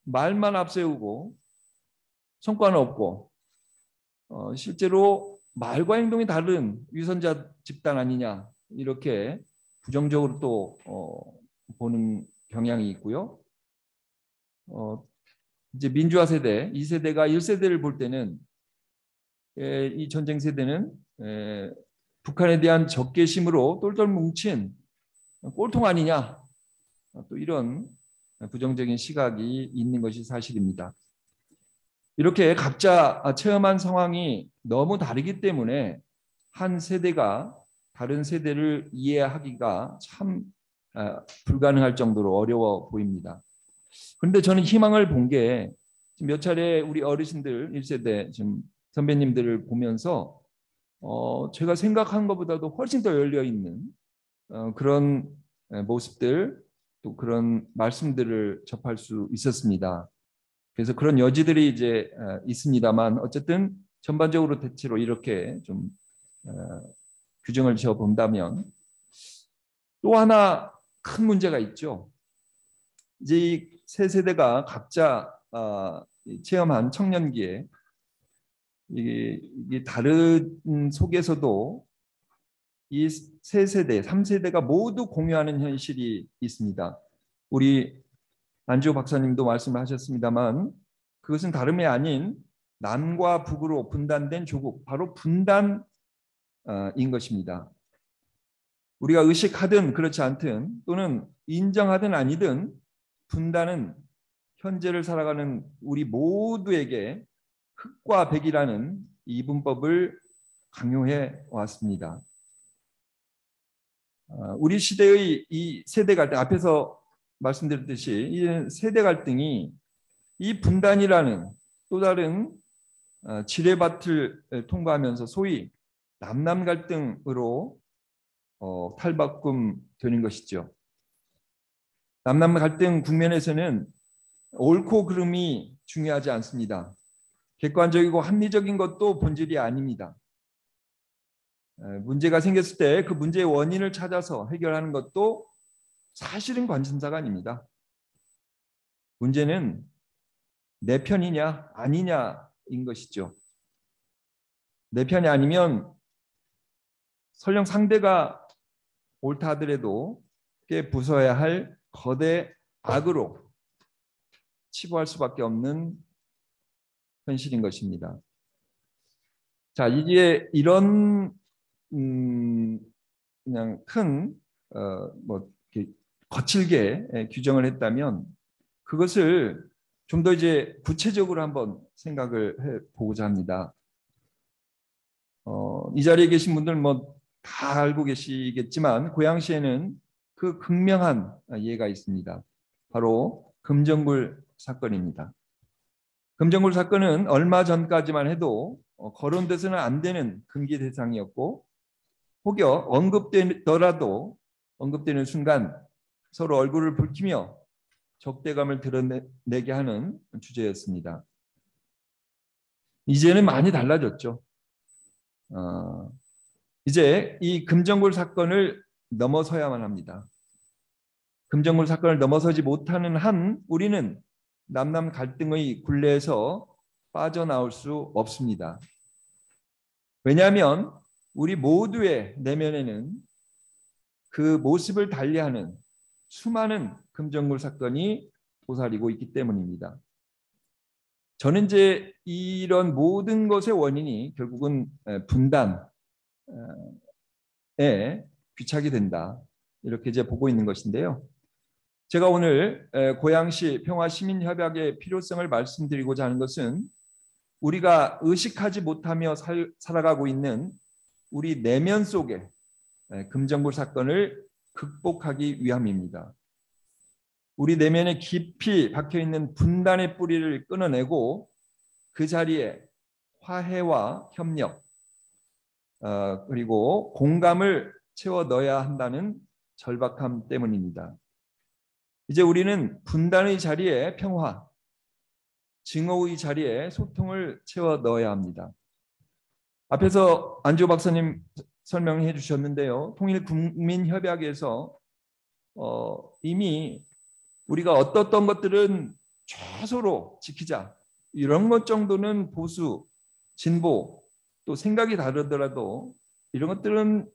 말만 앞세우고 성과는 없고 실제로 말과 행동이 다른 위선자 집단 아니냐 이렇게 부정적으로 또 보는 경향이 있고요. 이제 민주화 세대, 2세대가 1세대를 볼 때는 이 전쟁 세대는 북한에 대한 적개심으로 똘똘 뭉친 꼴통 아니냐 또 이런 부정적인 시각이 있는 것이 사실입니다. 이렇게 각자 체험한 상황이 너무 다르기 때문에 한 세대가 다른 세대를 이해하기가 참 불가능할 정도로 어려워 보입니다. 그런데 저는 희망을 본 게 몇 차례 우리 어르신들 1세대 지금 선배님들을 보면서 제가 생각한 것보다도 훨씬 더 열려 있는 그런 모습들 또 그런 말씀들을 접할 수 있었습니다. 그래서 그런 여지들이 이제 있습니다만 어쨌든 전반적으로 대체로 이렇게 좀 규정을 지어 본다면 또 하나 큰 문제가 있죠. 이제 이 세 세대가 각자 체험한 청년기에 이게 다른 속에서도 이 세 세대, 3세대가 모두 공유하는 현실이 있습니다. 우리 안지호 박사님도 말씀하셨습니다만 그것은 다름이 아닌 남과 북으로 분단된 조국, 바로 분단인 것입니다. 우리가 의식하든 그렇지 않든 또는 인정하든 아니든 분단은 현재를 살아가는 우리 모두에게 흑과 백이라는 이분법을 강요해 왔습니다. 우리 시대의 이 세대 갈등, 앞에서 말씀드렸듯이 이 세대 갈등이 이 분단이라는 또 다른 지뢰밭을 통과하면서 소위 남남 갈등으로 탈바꿈 되는 것이죠. 남남 갈등 국면에서는 옳고 그름이 중요하지 않습니다. 객관적이고 합리적인 것도 본질이 아닙니다. 문제가 생겼을 때 그 문제의 원인을 찾아서 해결하는 것도 사실은 관심사가 아닙니다. 문제는 내 편이냐 아니냐인 것이죠. 내 편이 아니면 설령 상대가 옳다 하더라도 그게 부숴야 할 거대 악으로 치부할 수밖에 없는 현실인 것입니다. 자, 이게 이런 그냥 큰 거칠게 규정을 했다면 그것을 좀 더 이제 구체적으로 한번 생각을 해보고자 합니다. 이 자리에 계신 분들 뭐 다 알고 계시겠지만 고양시에는 그 극명한 예가 있습니다. 바로 금정굴 사건입니다. 금정굴 사건은 얼마 전까지만 해도 거론돼서는 안 되는 금기 대상이었고 혹여 언급되더라도 언급되는 순간 서로 얼굴을 붉히며 적대감을 드러내게 하는 주제였습니다. 이제는 많이 달라졌죠. 이제 이 금정굴 사건을 넘어서야만 합니다. 금정굴 사건을 넘어서지 못하는 한 우리는 남남 갈등의 굴레에서 빠져나올 수 없습니다. 왜냐하면 우리 모두의 내면에는 그 모습을 달리하는 수많은 금정굴 사건이 도사리고 있기 때문입니다. 저는 이제 이런 모든 것의 원인이 결국은 분단에 귀착이 된다. 이렇게 이제 보고 있는 것인데요. 제가 오늘 고양시 평화시민협약의 필요성을 말씀드리고자 하는 것은 우리가 의식하지 못하며 살아가고 있는 우리 내면 속에 금정굴 사건을 극복하기 위함입니다. 우리 내면에 깊이 박혀있는 분단의 뿌리를 끊어내고 그 자리에 화해와 협력 그리고 공감을 채워 넣어야 한다는 절박함 때문입니다. 이제 우리는 분단의 자리에 평화, 증오의 자리에 소통을 채워 넣어야 합니다. 앞에서 안지호 박사님 설명해 주셨는데요. 통일국민협약에서 이미 우리가 어떤 것들은 최소로 지키자, 이런 것 정도는 보수, 진보, 또 생각이 다르더라도 이런 것들은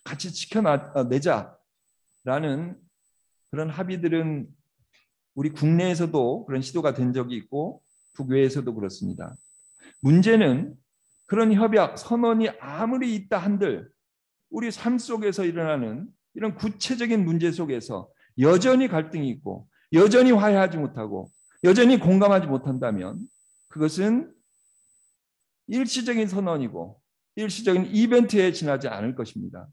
같이 지켜내자라는 그런 합의들은 우리 국내에서도 그런 시도가 된 적이 있고 국외에서도 그렇습니다. 문제는 그런 협약, 선언이 아무리 있다 한들 우리 삶 속에서 일어나는 이런 구체적인 문제 속에서 여전히 갈등이 있고 여전히 화해하지 못하고 여전히 공감하지 못한다면 그것은 일시적인 선언이고 일시적인 이벤트에 지나지 않을 것입니다.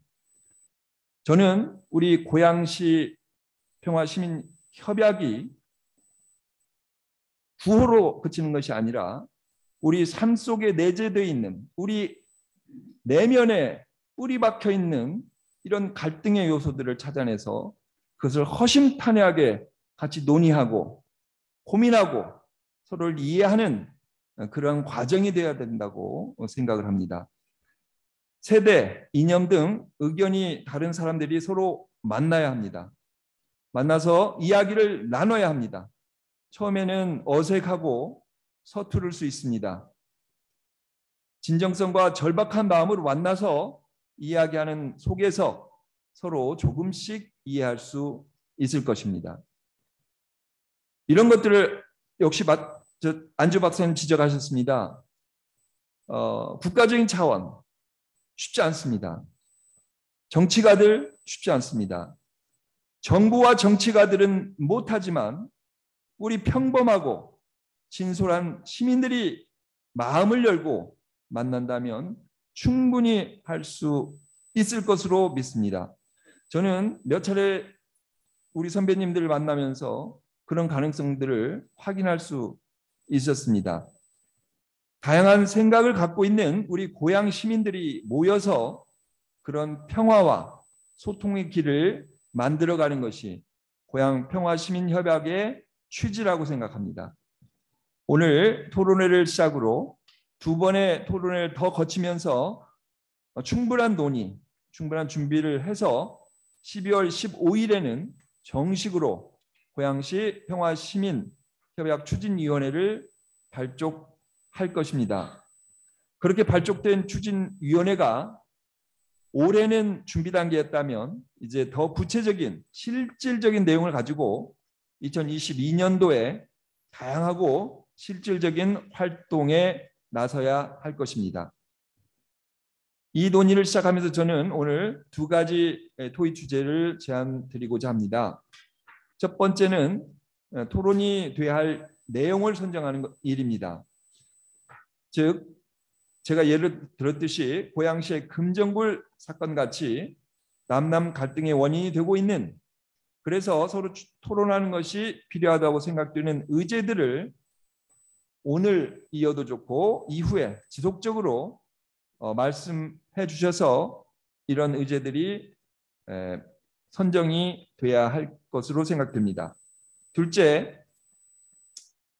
저는 우리 고양시 평화시민협약이 구호로 그치는 것이 아니라 우리 삶 속에 내재되어 있는 우리 내면에 뿌리 박혀 있는 이런 갈등의 요소들을 찾아내서 그것을 허심탄회하게 같이 논의하고 고민하고 서로를 이해하는 그런 과정이 되어야 된다고 생각을 합니다. 세대, 이념 등 의견이 다른 사람들이 서로 만나야 합니다. 만나서 이야기를 나눠야 합니다. 처음에는 어색하고 서투를 수 있습니다. 진정성과 절박한 마음으로 만나서 이야기하는 속에서 서로 조금씩 이해할 수 있을 것입니다. 이런 것들을 역시 안주 박사님 지적하셨습니다. 국가적인 차원 쉽지 않습니다. 정치가들 쉽지 않습니다. 정부와 정치가들은 못하지만 우리 평범하고 진솔한 시민들이 마음을 열고 만난다면 충분히 할 수 있을 것으로 믿습니다. 저는 몇 차례 우리 선배님들을 만나면서 그런 가능성들을 확인할 수 있었습니다. 다양한 생각을 갖고 있는 우리 고향 시민들이 모여서 그런 평화와 소통의 길을 만들어가는 것이 고향 평화시민협약의 취지라고 생각합니다. 오늘 토론회를 시작으로 두 번의 토론회를 더 거치면서 충분한 논의, 충분한 준비를 해서 12월 15일에는 정식으로 고양시 평화시민협약 추진위원회를 발족할 것입니다. 그렇게 발족된 추진위원회가 올해는 준비 단계였다면 이제 더 구체적인 실질적인 내용을 가지고 2022년도에 다양하고 실질적인 활동에 나서야 할 것입니다. 이 논의를 시작하면서 저는 오늘 두 가지 토의 주제를 제안드리고자 합니다. 첫 번째는 토론이 돼야 할 내용을 선정하는 일입니다. 즉 제가 예를 들었듯이 고양시의 금정굴 사건 같이 남남 갈등의 원인이 되고 있는, 그래서 서로 토론하는 것이 필요하다고 생각되는 의제들을 오늘 이어도 좋고 이후에 지속적으로 말씀해 주셔서 이런 의제들이 선정이 돼야 할 것으로 생각됩니다. 둘째,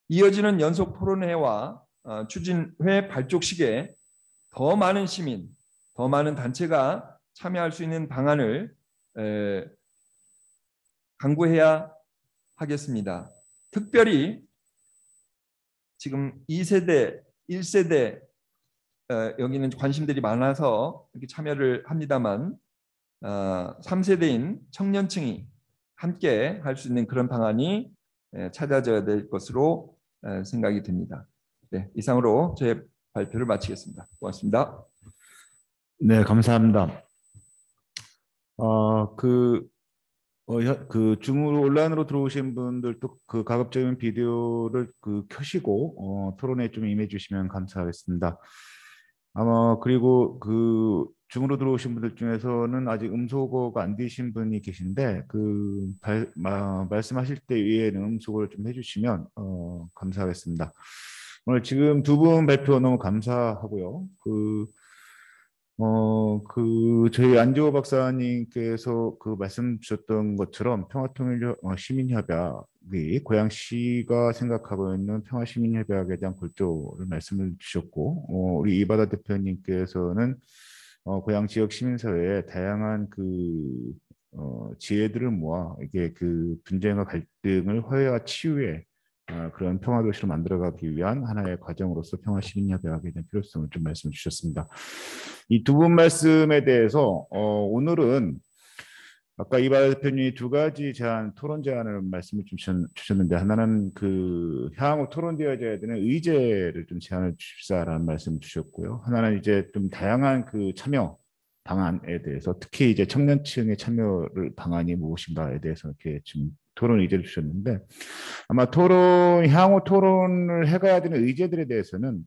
이어지는 연속 토론회와 추진회 발족식에 더 많은 시민, 더 많은 단체가 참여할 수 있는 방안을 강구해야 하겠습니다. 특별히 지금 2세대, 1세대 여기는 관심들이 많아서 이렇게 참여를 합니다만 3세대인 청년층이 함께 할 수 있는 그런 방안이 찾아져야 될 것으로 생각이 듭니다. 네, 이상으로 제 발표를 마치겠습니다. 고맙습니다. 네, 감사합니다. 줌으로 온라인으로 들어오신 분들도 그 가급적이면 비디오를 켜시고 토론에 좀 임해 주시면 감사하겠습니다. 그리고 줌으로 들어오신 분들 중에서는 아직 음소거가 안 되신 분이 계신데 말씀하실 때 위에는 음소거를 좀 해주시면 감사하겠습니다. 오늘 지금 두 분 발표 너무 감사하고요. 저희 안지호 박사님께서 말씀 주셨던 것처럼 평화통일 시민협약이 고양시가 생각하고 있는 평화시민협약에 대한 골조를 말씀을 주셨고, 우리 이바다 대표님께서는 고양 지역 시민사회의 다양한 지혜들을 모아 이게 분쟁과 갈등을 화해와 치유에 그런 평화 도시로 만들어가기 위한 하나의 과정으로서 평화 시민 협약에 대한 필요성을 좀 말씀을 주셨습니다. 이 두 분 말씀에 대해서 오늘은 아까 이발 대표님이 두 가지 토론 제안을 말씀을 주셨는데, 하나는 그 향후 토론되어져야 되는 의제를 좀 제안을 주십사라는 말씀을 주셨고요. 하나는 이제 좀 다양한 그 참여 방안에 대해서, 특히 이제 청년층의 참여를 방안이 무엇인가에 대해서 이렇게 지금 토론 의제를 주셨는데, 아마 향후 토론을 해가야 되는 의제들에 대해서는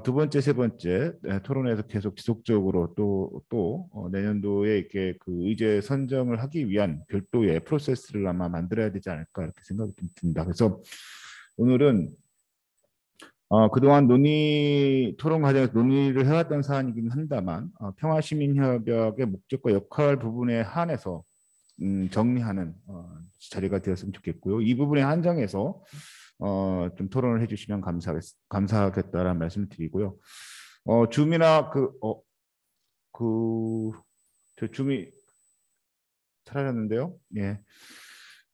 두 번째, 세 번째 토론에서 계속 지속적으로 또 내년도에 이렇게 그 의제 선정을 하기 위한 별도의 프로세스를 아마 만들어야 되지 않을까 이렇게 생각이 좀 듭니다. 그래서 오늘은 그동안 토론 과정에서 논의를 해왔던 사안이긴 합니다만, 평화시민협약의 목적과 역할 부분에 한해서 정리하는 자리가 되었으면 좋겠고요. 이 부분에 한정해서 좀 토론을 해주시면 감사하겠다라는 말씀을 드리고요. 줌이나 저 줌이 사라졌는데요. 예.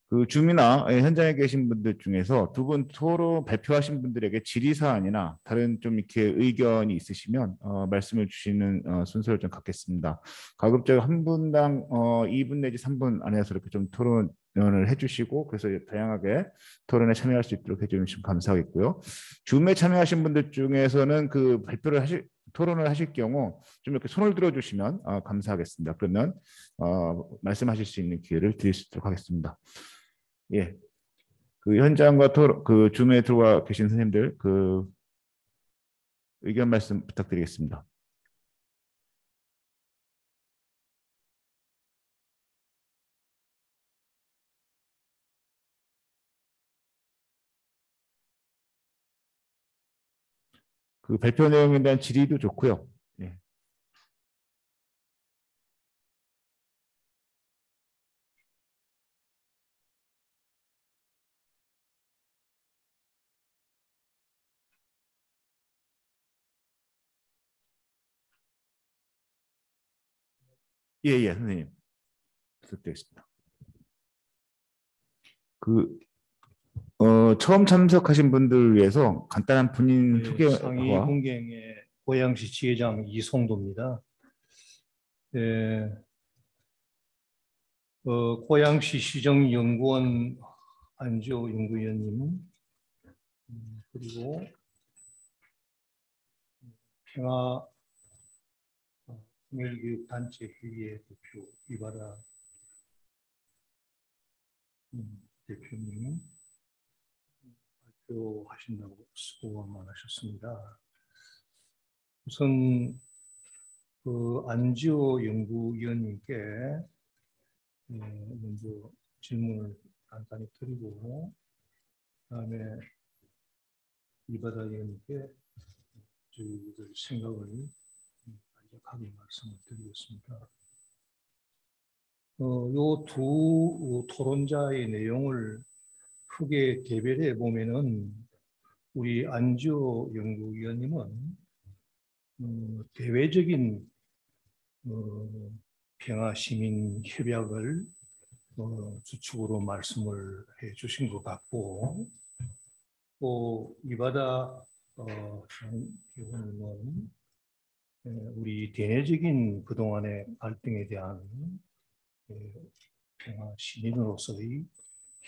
그 줌이나 현장에 계신 분들 중에서 두 분 토론 발표하신 분들에게 질의사안이나 다른 좀 이렇게 의견이 있으시면 말씀을 주시는 순서를 좀 갖겠습니다. 가급적 한 분당 2분 내지 3분 안에서 이렇게 좀 토론을 해주시고, 그래서 다양하게 토론에 참여할 수 있도록 해주시면 감사하겠고요. 줌에 참여하신 분들 중에서는 그 토론을 하실 경우 좀 이렇게 손을 들어주시면 감사하겠습니다. 그러면 말씀하실 수 있는 기회를 드릴 수 있도록 하겠습니다. 예, 그 현장과 그 줌에 들어와 계신 선생님들 그 의견 말씀 부탁드리겠습니다. 그 발표 내용에 대한 질의도 좋고요. 예. 예, 선생님. 부탁드리겠습니다. 처음 참석하신 분들 위해서 간단한 본인 소개와 상위 공경의 고양시 지회장 이송도입니다. 고양시 시정연구원 안지호 연구위원님, 그리고 평화 통일교육단체회의회 대표 이바라 대표님, 발표하신다고 수고가 많으셨습니다. 우선 그 안지호 연구위원님께 먼저 질문을 간단히 드리고, 그다음에 이바다 의원님께 저희들 생각을 간략하게 말씀을 드리겠습니다. 요 두 토론자의 내용을 크게 대별해 보면은, 우리 안지호 연구위원님은 대외적인 평화 시민 협약을 주축으로 말씀을 해 주신 것 같고, 또 이바다 의원님은 우리 대내적인 그동안의 갈등에 대한 평화 시민으로서의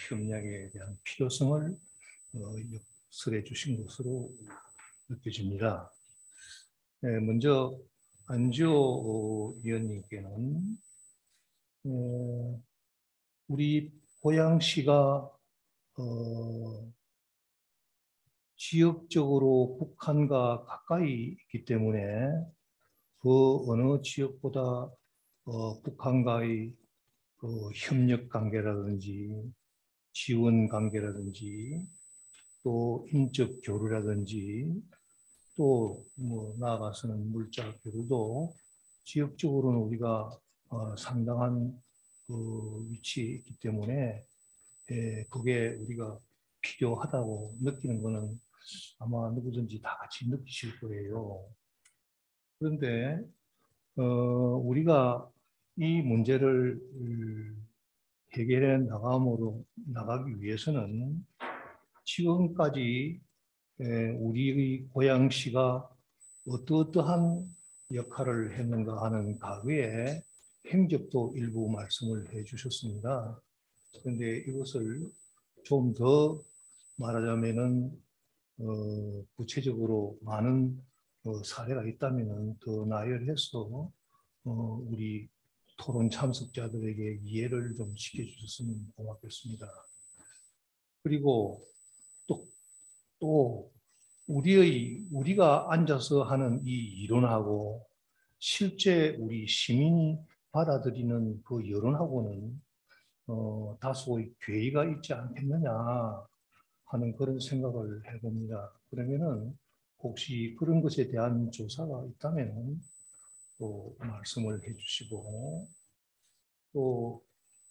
협력에 대한 필요성을 역설해 주신 것으로 느껴집니다. 먼저 안지호 위원님께는 우리 고양시가 지역적으로 북한과 가까이 있기 때문에 그 어느 지역보다 북한과의 협력 관계라든지 지원 관계라든지 또 인적 교류라든지 또 뭐 나아가서는 물자 교류도 지역적으로는 우리가 상당한 위치에 있기 때문에 그게 우리가 필요하다고 느끼는 것은 아마 누구든지 다 같이 느끼실 거예요. 그런데 우리가 이 문제를 해결해 나가기 위해서는 지금까지 우리 고양시가 어떠한 역할을 했는가 하는 과거의 행적도 일부 말씀을 해 주셨습니다. 그런데 이것을 좀 더 말하자면은 구체적으로 많은 사례가 있다면 더 나열해서 우리 토론 참석자들에게 이해를 좀 시켜주셨으면 고맙겠습니다. 그리고 또 우리가 앉아서 하는 이 이론하고 실제 우리 시민이 받아들이는 그 여론하고는 다소의 괴리가 있지 않겠느냐 하는 그런 생각을 해봅니다. 그러면은 혹시 그런 것에 대한 조사가 있다면 또 말씀을 해주시고, 또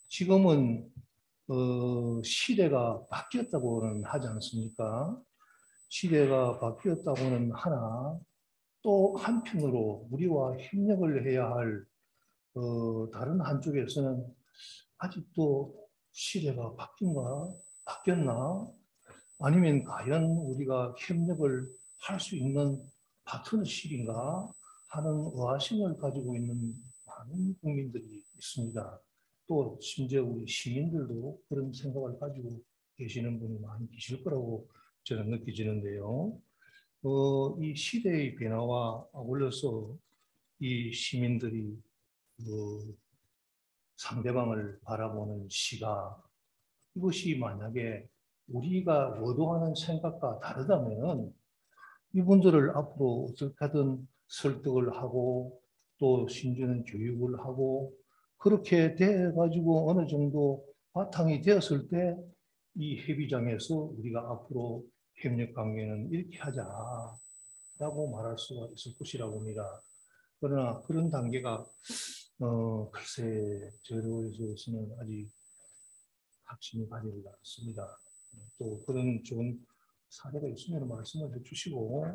지금은 시대가 바뀌었다고는 하지 않습니까? 시대가 바뀌었다고는 하나 또 한편으로 우리와 협력을 해야 할 다른 한쪽에서는 아직도 시대가 바뀌었나? 아니면 과연 우리가 협력을 할 수 있는 파트너십인가 하는 의아심을 가지고 있는 많은 국민들이 있습니다. 또 심지어 우리 시민들도 그런 생각을 가지고 계시는 분이 많이 계실 거라고 저는 느껴지는데요. 이 시대의 변화와 어울려서 이 시민들이 상대방을 바라보는 시각, 이것이 만약에 우리가 의도하는 생각과 다르다면 이분들을 앞으로 어떻게든 설득을 하고 또 심지어는 교육을 하고 그렇게 돼가지고 어느 정도 바탕이 되었을 때 이 협의장에서 우리가 앞으로 협력 관계는 이렇게 하자라고 말할 수가 있을 것이라고 봅니다. 그러나 그런 단계가 글쎄 저로서는 아직 확신이 가지지 않습니다. 또 그런 좋은 사례가 있으면 말씀을 해주시고,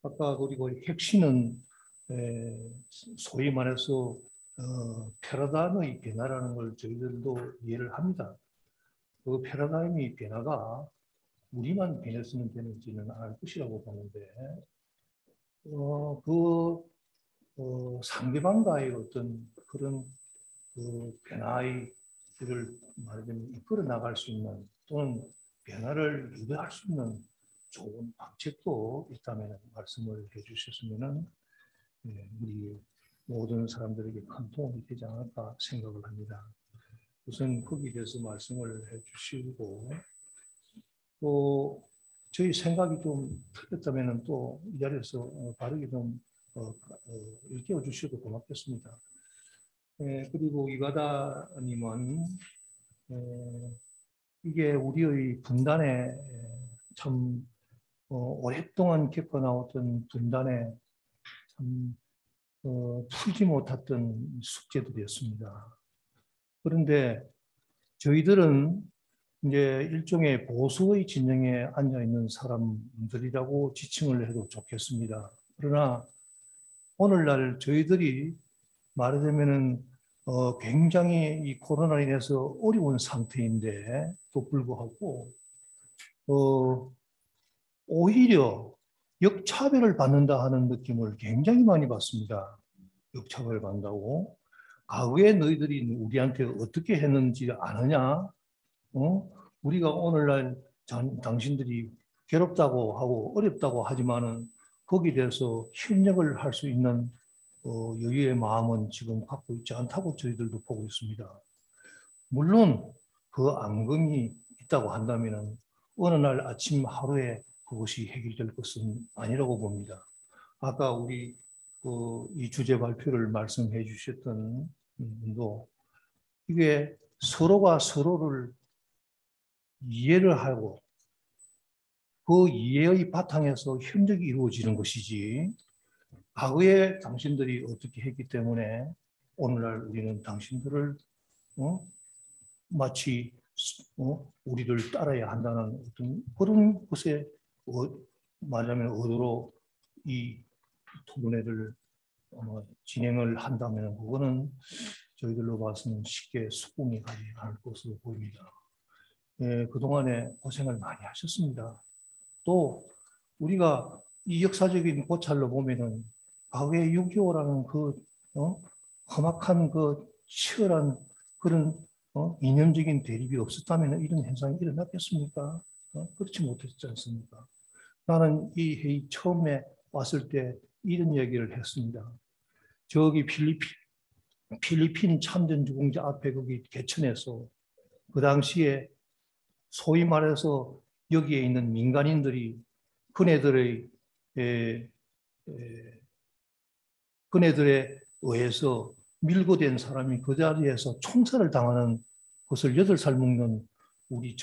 아까 그리고 혁신은 소위 말해서 패러다임의 변화라는 걸 저희들도 이해를 합니다. 그 패러다임의 변화가 우리만 변했으면 되는지는 알 것이라고 보는데 상대방과의 어떤 그런 변화의 길을 말하자면 이끌어 나갈 수 있는 또는 변화를 유도할 수 있는 좋은 방책도 있다면 말씀을 해주셨으면 우리 모든 사람들에게 큰 도움이 되지 않을까 생각을 합니다. 우선 거기에 대해서 말씀을 해주시고, 또 저희 생각이 좀 틀렸다면 또 이 자리에서 바르게 좀 일깨워 주셔도 고맙겠습니다. 그리고 이바다님은 이게 우리의 분단에 참 오랫동안 겪어나왔던 분단에 참 풀지 못했던 숙제들이었습니다. 그런데 저희들은 이제 일종의 보수의 진영에 앉아 있는 사람들이라고 지칭을 해도 좋겠습니다. 그러나 오늘날 저희들이 말하자면은 굉장히 이 코로나로 인해서 어려운 상태인데 또 불구하고 오히려 역차별을 받는다 하는 느낌을 굉장히 많이 받습니다. 역차별을 받는다고. 과거에 너희들이 우리한테 어떻게 했는지 아느냐? 우리가 오늘날 당신들이 괴롭다고 하고 어렵다고 하지만은 거기에 대해서 협력을 할 수 있는 여유의 마음은 지금 갖고 있지 않다고 저희들도 보고 있습니다. 물론 그 앙금이 있다고 한다면은 어느 날 아침 하루에 그것이 해결될 것은 아니라고 봅니다. 아까 우리 이 주제 발표를 말씀해 주셨던 분도 이게 서로가 서로를 이해를 하고 그 이해의 바탕에서 협력이 이루어지는 것이지, 과거에 당신들이 어떻게 했기 때문에 오늘날 우리는 당신들을 마치 우리를 따라야 한다는 어떤 그런 것에 말하자면 의도로 이 토론회를 진행을 한다면 그거는 저희들로 봐서는 쉽게 수긍이 가지 않을 것으로 보입니다. 그동안에 고생을 많이 하셨습니다. 또 우리가 이 역사적인 고찰로 보면은 과거의 6.25라는 그 험악한 그 치열한 그런 이념적인 대립이 없었다면 이런 현상이 일어났겠습니까? 그렇지 못했지 않습니까? 나는 이 회의 처음에 왔을 때 이런 얘기를 했습니다. 저기 필리핀 참전주공자 앞에 거기 개천에서 그 당시에 소위 말해서 여기에 있는 민간인들이 그네들에 의해서 밀고된 사람이 그 자리에서 총살을 당하는 것을 8살 먹는 우리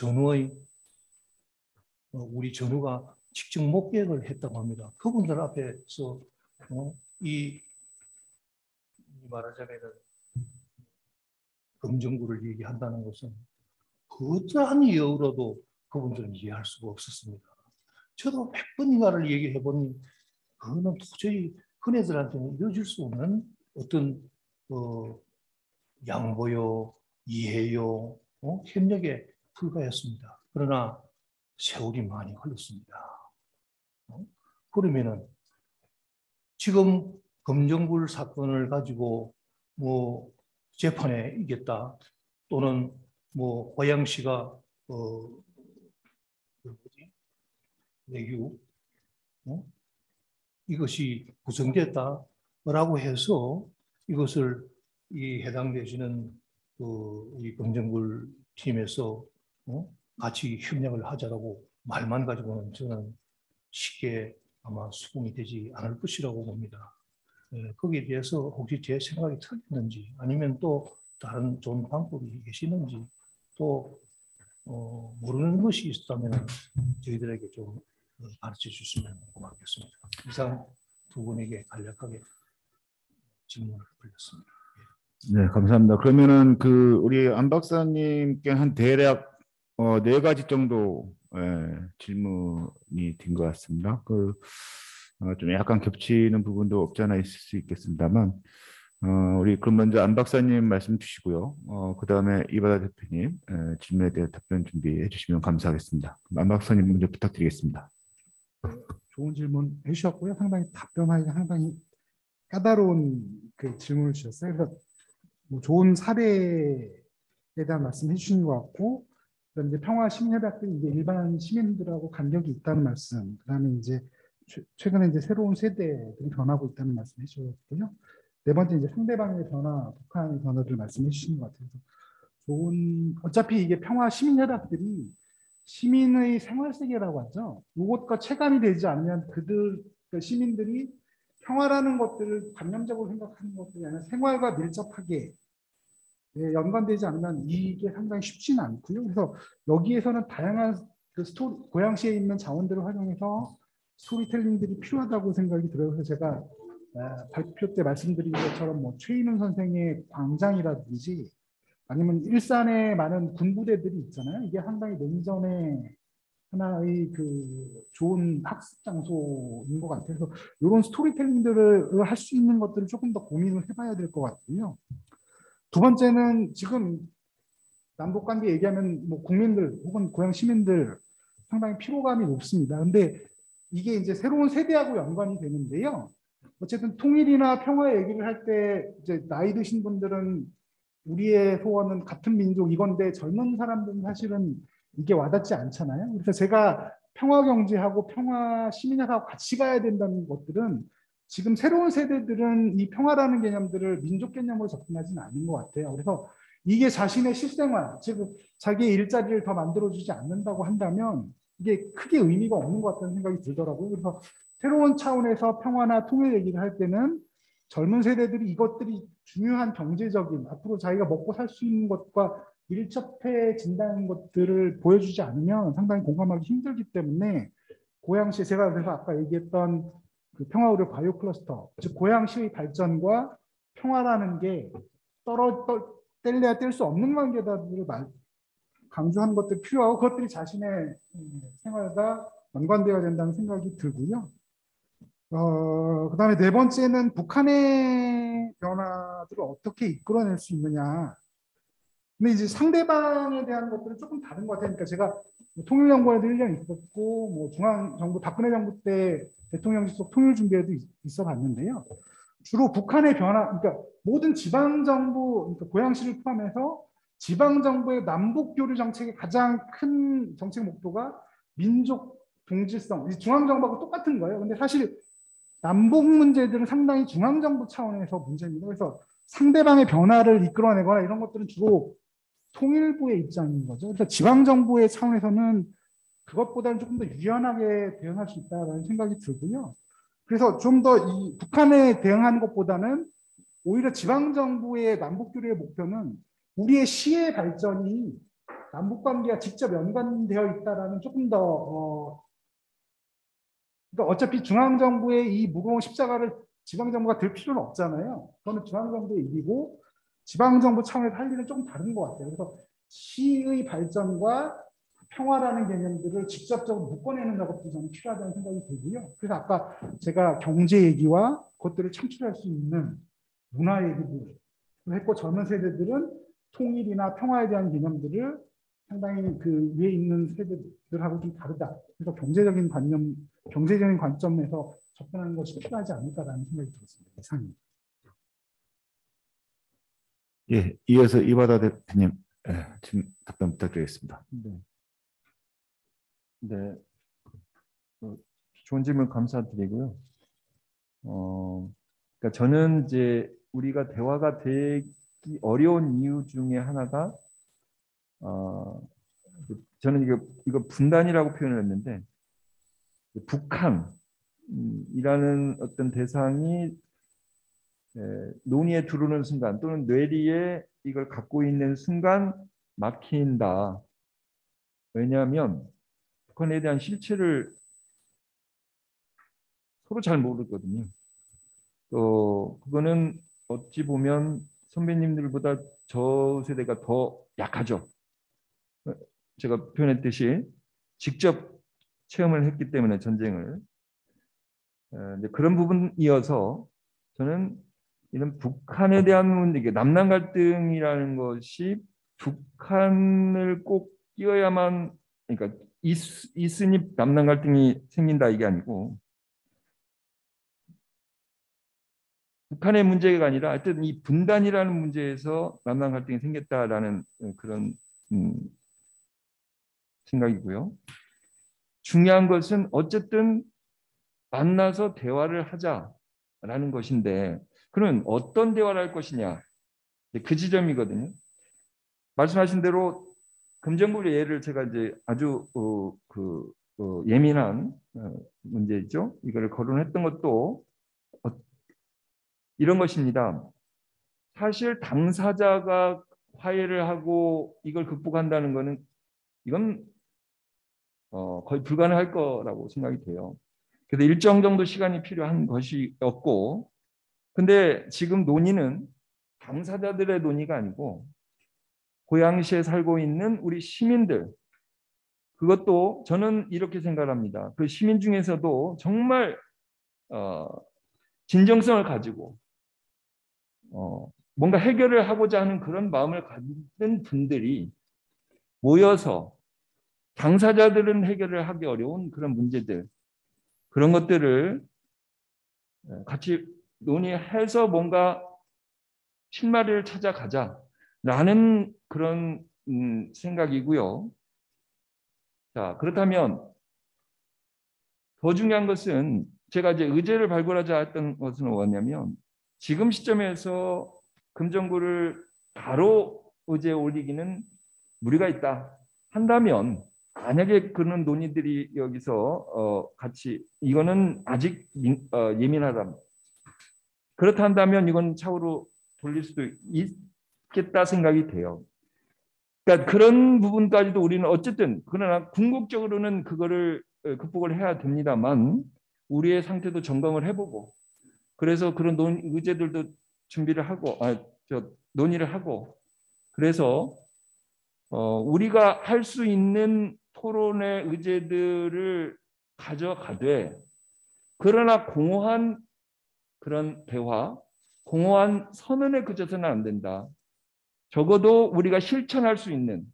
전우가 직접 목격을 했다고 합니다. 그분들 앞에서 이 말하자면 검정구를 얘기한다는 것은 어떠한 이유로도 그분들은 이해할 수가 없었습니다. 저도 100번인가를 얘기해 보니 그거는 도저히 그네들한테는 이루어질 수 없는 어떤 양보요, 이해요, 협력에 불과했습니다. 그러나 세월이 많이 흘렀습니다. 그러면은 지금 검정굴 사건을 가지고 뭐 재판에 이겼다 또는 뭐 고양시가 내규 이것이 구성됐다라고 해서 이것을 이 해당되시는 이 검정굴 팀에서 같이 협력을 하자라고 말만 가지고는 저는 쉽게 아마 수긍이 되지 않을 것이라고 봅니다. 거기에 대해서 혹시 제 생각이 틀렸는지 아니면 또 다른 좋은 방법이 계시는지 또 모르는 것이 있다면 저희들에게 좀 가르쳐 주시면 고맙겠습니다. 이상 두 분에게 간략하게 질문을 올렸습니다. 네, 감사합니다. 그러면은 우리 안 박사님께 한 대략 4가지 정도 질문이 된 것 같습니다. 좀 약간 겹치는 부분도 없지 않아 있을 수 있겠습니다만, 우리 그럼 먼저 안 박사님 말씀 주시고요. 그 다음에 이바다 대표님 질문에 대해 답변 준비해 주시면 감사하겠습니다. 안 박사님 먼저 부탁드리겠습니다. 좋은 질문 해주셨고요. 상당히 답변하기 상당히 까다로운 그 질문을 주셨어요. 그래서 뭐 좋은 사례에 대한 말씀 해주신 것 같고, 그다음에 이제 평화 시민협약들이 이제 일반 시민들하고 간격이 있다는 말씀, 그다음에 이제 최근에 이제 새로운 세대들이 변하고 있다는 말씀 해주셨고요. 네 번째 이제 상대방의 변화, 북한의 변화를 말씀해 주신 것 같아요. 어차피 이게 평화 시민협약들이 시민의 생활 세계라고 하죠. 이것과 체감이 되지 않으면 시민들이 평화라는 것들을 관념적으로 생각하는 것들이 아니라 생활과 밀접하게 연관되지 않으면 이게 상당히 쉽지는 않고요. 그래서 여기에서는 다양한 고양시에 있는 자원들을 활용해서 스토리텔링들이 필요하다고 생각이 들어요. 그래서 제가 발표 때 말씀드린 것처럼 뭐 최인훈 선생의 광장이라든지 아니면 일산에 많은 군부대들이 있잖아요. 이게 상당히 냉전에 하나의 좋은 학습 장소인 것 같아요. 그래서 이런 스토리텔링들을 할 수 있는 것들을 조금 더 고민을 해봐야 될 것 같고요. 두 번째는 지금 남북관계 얘기하면 뭐 국민들 혹은 고향 시민들 상당히 피로감이 높습니다. 근데 이게 이제 새로운 세대하고 연관이 되는데요. 어쨌든 통일이나 평화 얘기를 할 때 이제 나이 드신 분들은 우리의 소원은 같은 민족 이건데 젊은 사람들은 사실은 이게 와닿지 않잖아요. 그래서 제가 평화 경제하고 평화 시민학하고 같이 가야 된다는 것들은 지금 새로운 세대들은 이 평화라는 개념들을 민족 개념으로 접근하지는 않는 것 같아요. 그래서 이게 자신의 실생활, 즉 자기의 일자리를 더 만들어주지 않는다고 한다면 이게 크게 의미가 없는 것 같다는 생각이 들더라고요. 그래서 새로운 차원에서 평화나 통일 얘기를 할 때는 젊은 세대들이 이것들이 중요한 경제적인 앞으로 자기가 먹고 살 수 있는 것과 밀접해진다는 것들을 보여주지 않으면 상당히 공감하기 힘들기 때문에 고양시에 제가 그래서 아까 얘기했던 평화의료 바이오 클러스터, 즉 고양시의 발전과 평화라는 게 뗄래야 뗄 수 없는 관계다를 강조하는 것들이 필요하고 그것들이 자신의 생활과 연관되어야 된다는 생각이 들고요. 그다음에 네 번째는 북한의 변화들을 어떻게 이끌어낼 수 있느냐. 근데 이제 상대방에 대한 것들은 조금 다른 것 같아요. 그러니까 제가 통일연구원에도 1년 있었고, 뭐 중앙정부, 박근혜 정부 때 대통령직 통일준비에도 있어 봤는데요. 주로 북한의 변화, 그러니까 모든 지방정부, 그러니까 고양시를 포함해서 지방정부의 남북교류 정책의 가장 큰 정책 목표가 민족 동질성, 중앙정부하고 똑같은 거예요. 근데 사실 남북 문제들은 상당히 중앙정부 차원에서 문제입니다. 그래서 상대방의 변화를 이끌어내거나 이런 것들은 주로 통일부의 입장인 거죠. 그래서 지방정부의 차원에서는 그것보다는 조금 더 유연하게 대응할 수 있다는 생각이 들고요. 그래서 좀 더 이 북한에 대응하는 것보다는 오히려 지방정부의 남북교류의 목표는 우리의 시의 발전이 남북관계와 직접 연관되어 있다라는 조금 더 그러니까 어차피 중앙정부의 이 무거운 십자가를 지방정부가 들 필요는 없잖아요. 그거는 중앙정부의 일이고 지방정부 차원에서 할 일은 조금 다른 것 같아요. 그래서 시의 발전과 평화라는 개념들을 직접적으로 묶어내는 작업도 저는 필요하다는 생각이 들고요. 그래서 아까 제가 경제 얘기와 그것들을 창출할 수 있는 문화 얘기도 했고 젊은 세대들은 통일이나 평화에 대한 개념들을 상당히 그 위에 있는 세대들하고 좀 다르다. 그래서 경제적인 관점에서 접근하는 것이 필요하지 않을까라는 생각이 들었습니다. 이상입니다. 예, 이어서 이바다 대표님 지금 답변 부탁드리겠습니다. 네. 네. 좋은 질문 감사드리고요. 그러니까 저는 이제 우리가 대화가 되기 어려운 이유 중에 하나가 저는 이거 분단이라고 표현을 했는데 북한이라는 어떤 대상이 논의에 들어오는 순간 또는 뇌리에 이걸 갖고 있는 순간 막힌다. 왜냐하면 북한에 대한 실체를 서로 잘 모르거든요. 그거는 어찌 보면 선배님들보다 저 세대가 더 약하죠. 제가 표현했듯이 직접 체험을 했기 때문에 전쟁을 이제 그런 부분이어서 저는 이런 북한에 대한 문제, 남남 갈등이라는 것이 북한을 꼭 끼워야만 그러니까 있으니 남남 갈등이 생긴다 이게 아니고 북한의 문제가 아니라 하여튼 이 분단이라는 문제에서 남남 갈등이 생겼다라는 그런 생각이고요. 중요한 것은 어쨌든 만나서 대화를 하자라는 것인데 그는 어떤 대화를 할 것이냐 그 지점이거든요. 말씀하신 대로 금정구의 예를 제가 이제 아주 예민한 문제죠. 이거를 거론했던 것도 이런 것입니다. 사실 당사자가 화해를 하고 이걸 극복한다는 것은 이건 거의 불가능할 거라고 생각이 돼요. 그래서 일정 정도 시간이 필요한 것이었고 근데 지금 논의는 당사자들의 논의가 아니고 고양시에 살고 있는 우리 시민들 그것도 저는 이렇게 생각합니다. 그 시민 중에서도 정말 진정성을 가지고 뭔가 해결을 하고자 하는 그런 마음을 가진 분들이 모여서 당사자들은 해결을 하기 어려운 그런 문제들 그런 것들을 같이 논의해서 뭔가 실마리를 찾아가자라는 그런 생각이고요. 자, 그렇다면 더 중요한 것은 제가 이제 의제를 발굴하자 했던 것은 뭐냐면 지금 시점에서 금정구를 바로 의제에 올리기는 무리가 있다 한다면 만약에 그런 논의들이 여기서 같이 이거는 아직 예민하다. 그렇다 한다면 이건 차후로 돌릴 수도 있겠다 생각이 돼요. 그러니까 그런 부분까지도 우리는 어쨌든 그러나 궁극적으로는 그거를 극복을 해야 됩니다만 우리의 상태도 점검을 해보고 그래서 그런 의제들도 준비를 하고 논의를 하고 그래서 우리가 할 수 있는 토론의 의제들을 가져가되 그러나 공허한 그런 대화, 공허한 선언에 그쳐서는 안 된다. 적어도 우리가 실천할 수 있는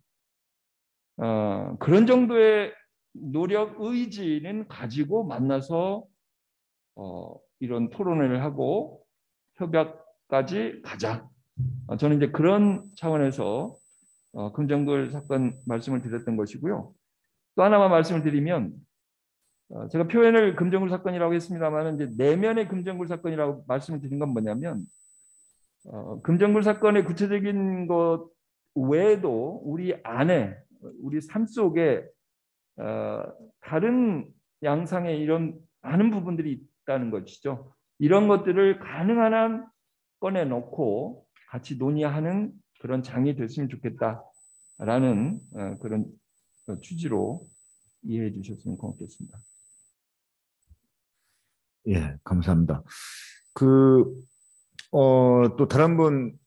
그런 정도의 노력, 의지는 가지고 만나서 이런 토론회를 하고 협약까지 가자. 저는 이제 그런 차원에서 금정글 사건 말씀을 드렸던 것이고요. 또 하나만 말씀을 드리면 제가 표현을 금정굴 사건이라고 했습니다만 이제 내면의 금정굴 사건이라고 말씀을 드린 건 뭐냐면 금정굴 사건의 구체적인 것 외에도 우리 안에 우리 삶 속에 다른 양상의 이런 많은 부분들이 있다는 것이죠. 이런 것들을 가능한 한 꺼내놓고 같이 논의하는 그런 장이 됐으면 좋겠다라는 그런 취지로 이해해 주셨으면 고맙겠습니다. 예, 감사합니다. 또 다른 분,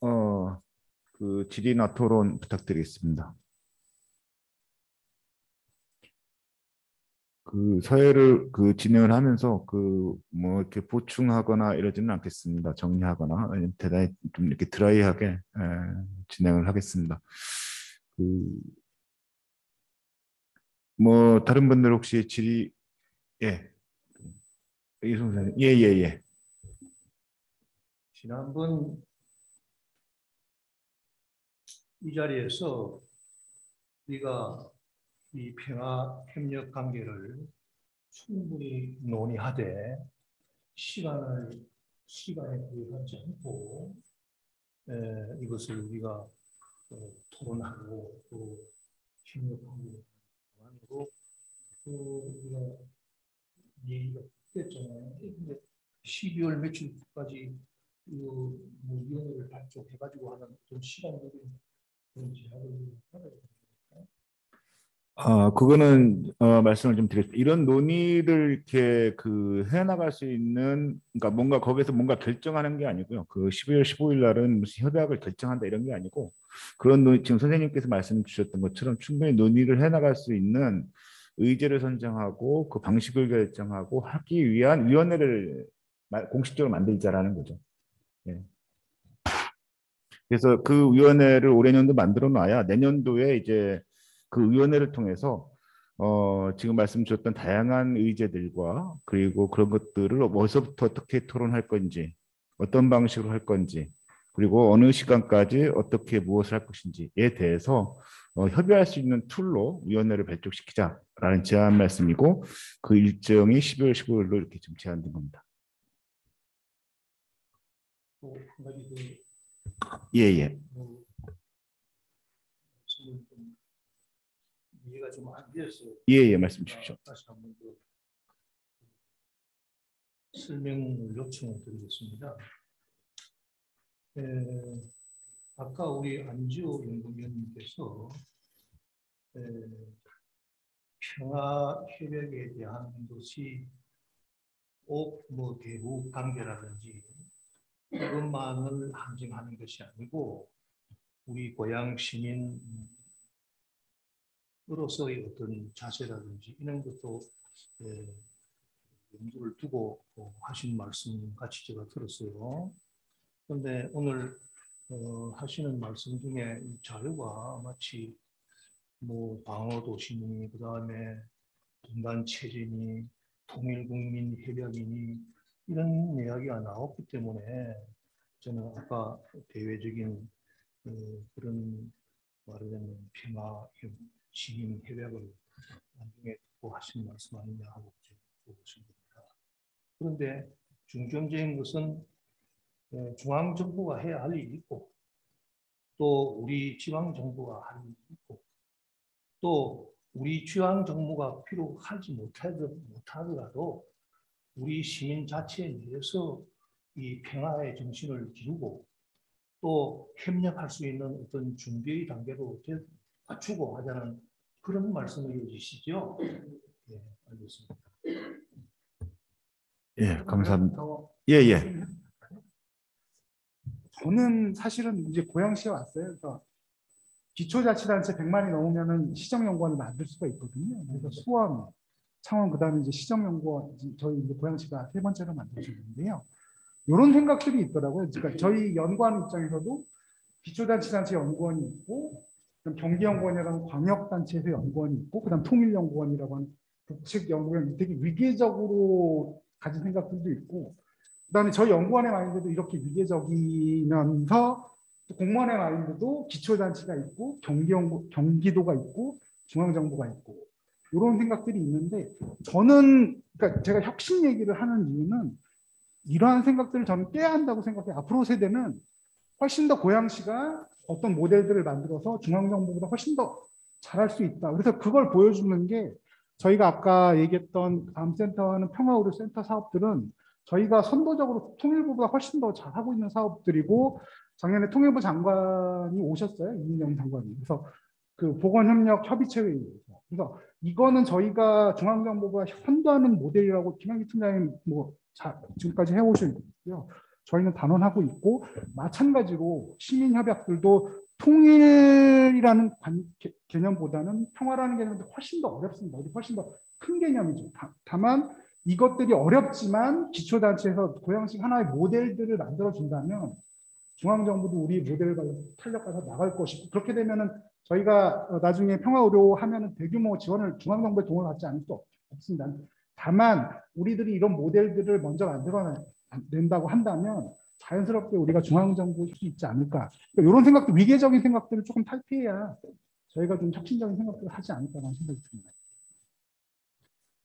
질의나 토론 부탁드리겠습니다. 사회를 진행을 하면서 뭐 이렇게 보충하거나 이러지는 않겠습니다. 정리하거나 대단히 좀 이렇게 드라이하게 진행을 하겠습니다. 뭐 다른 분들 혹시 질의 이송 선생님 예. 지난번 이 자리에서 우리가 이 평화 협력 관계를 충분히 논의하되 시간에 구애하지 않고 이것을 우리가 토론하고 또 협력하고 우리가 얘기가 됐잖아요. 12월 며칠까지 뭐 위원회를 발족해가지고 하는 좀 시간적인 그런 제약을 받아야 됩니다. 그거는 말씀을 좀 드렸습니다. 이런 논의를 이렇게 해나갈 수 있는, 그러니까 뭔가 거기서 뭔가 결정하는 게 아니고요. 12월 15일 날은 무슨 협약을 결정한다 이런 게 아니고 그런 논의, 지금 선생님께서 말씀 주셨던 것처럼 충분히 논의를 해나갈 수 있는 의제를 선정하고 그 방식을 결정하고 하기 위한 위원회를 공식적으로 만들자라는 거죠. 예. 그래서 그 위원회를 올해년도 만들어 놔야 내년도에 이제 그 위원회를 통해서 지금 말씀 주셨던 다양한 의제들과 그리고 그런 것들을 어디서부터 어떻게 토론할 건지, 어떤 방식으로 할 건지, 그리고 어느 시간까지 어떻게 무엇을 할 것인지에 대해서 협의할 수 있는 툴로 위원회를 발족시키자라는 제안 말씀이고 그 일정이 12월 15일로 이렇게 좀 제안된 겁니다. 또 한 가지 예. 이해가 좀 안 되어서 예, 말씀 주십시오. 다시 한번 설명을 요청을 드리겠습니다. 아까 우리 안지호 연구위원님께서 평화 협약에 대한 것이 꼭 뭐 대북 관계라든지 이것만을 한정하는 것이 아니고 우리 고향 시민으로서의 어떤 자세라든지 이런 것도 염두를 두고 하신 말씀 같이 제가 들었어요. 그런데 오늘 하시는 말씀 중에 이 자료가 마치 뭐 방어 도시니 그다음에 분단 체제니 통일국민 협약이니 이런 이야기가 나왔기 때문에 저는 아까 대외적인 그런 말하자면 평화 시민 협약을 나중에 듣고 하신 말씀 아니냐 하고 보고 있습니다. 그런데 중점적인 것은 중앙정부가 해야 할 일이 있고 또 우리 지방정부가 할 일이 있고 또 우리 중앙정부가 필요하지 못하더라도 우리 시민 자체에 대해서 이 평화의 정신을 기르고 또 협력할 수 있는 어떤 준비의 단계도 갖추고 하자는 그런 말씀을 해주시죠. 네, 알겠습니다. 예, 감사합니다. 예. 저는 사실은 이제 고양시에 왔어요. 그래서 기초자치단체 100만이 넘으면은 시정연구원을 만들 수가 있거든요. 그래서 수원, 창원, 그다음에 이제 시정연구원, 저희 이제 고양시가 3번째로 만들어졌는데요. 이런 생각들이 있더라고요. 그러니까 저희 연구하는 입장에서도 기초자치단체 연구원이 있고, 그다음 경기연구원이라는 광역단체에서 연구원이 있고, 그다음 통일연구원이라고 하는 북측 연구원이 되게 위계적으로 가진 생각들도 있고, 그다음에 저희 연구원의 마인드도 이렇게 위계적이면서 또 공무원의 마인드도 기초단체가 있고 경기도가 있고 중앙정부가 있고 이런 생각들이 있는데 저는 그러니까 제가 혁신 얘기를 하는 이유는 이러한 생각들을 저는 깨야 한다고 생각해요. 앞으로 세대는 훨씬 더 고양시가 어떤 모델들을 만들어서 중앙정부보다 훨씬 더 잘할 수 있다. 그래서 그걸 보여주는 게 저희가 아까 얘기했던 암센터와는 평화의료센터 사업들은 저희가 선도적으로 통일부보다 훨씬 더 잘하고 있는 사업들이고 작년에 통일부 장관이 오셨어요. 이민영 장관이. 그래서 그 보건협력 협의체 회의에서. 그래서 이거는 저희가 중앙정부가 선도하는 모델이라고 김한기 팀장님 지금까지 해오셨고요. 저희는 단언하고 있고 마찬가지로 시민협약들도 통일이라는 개념보다는 평화라는 개념이 훨씬 더 어렵습니다. 훨씬 더 큰 개념이죠. 다만 이것들이 어렵지만 기초단체에서 고양식 하나의 모델들을 만들어준다면 중앙정부도 우리 모델을 탄력해서 나갈 것이고 그렇게 되면은 저희가 나중에 평화의료 하면은 대규모 지원을 중앙정부의 도움을 받지 않을 수 없습니다. 다만 우리들이 이런 모델들을 먼저 만들어낸다고 한다면 자연스럽게 우리가 중앙정부일 수 있지 않을까. 그러니까 이런 생각들, 위계적인 생각들을 조금 탈피해야 저희가 좀 혁신적인 생각들을 하지 않을까라는 생각이 듭니다.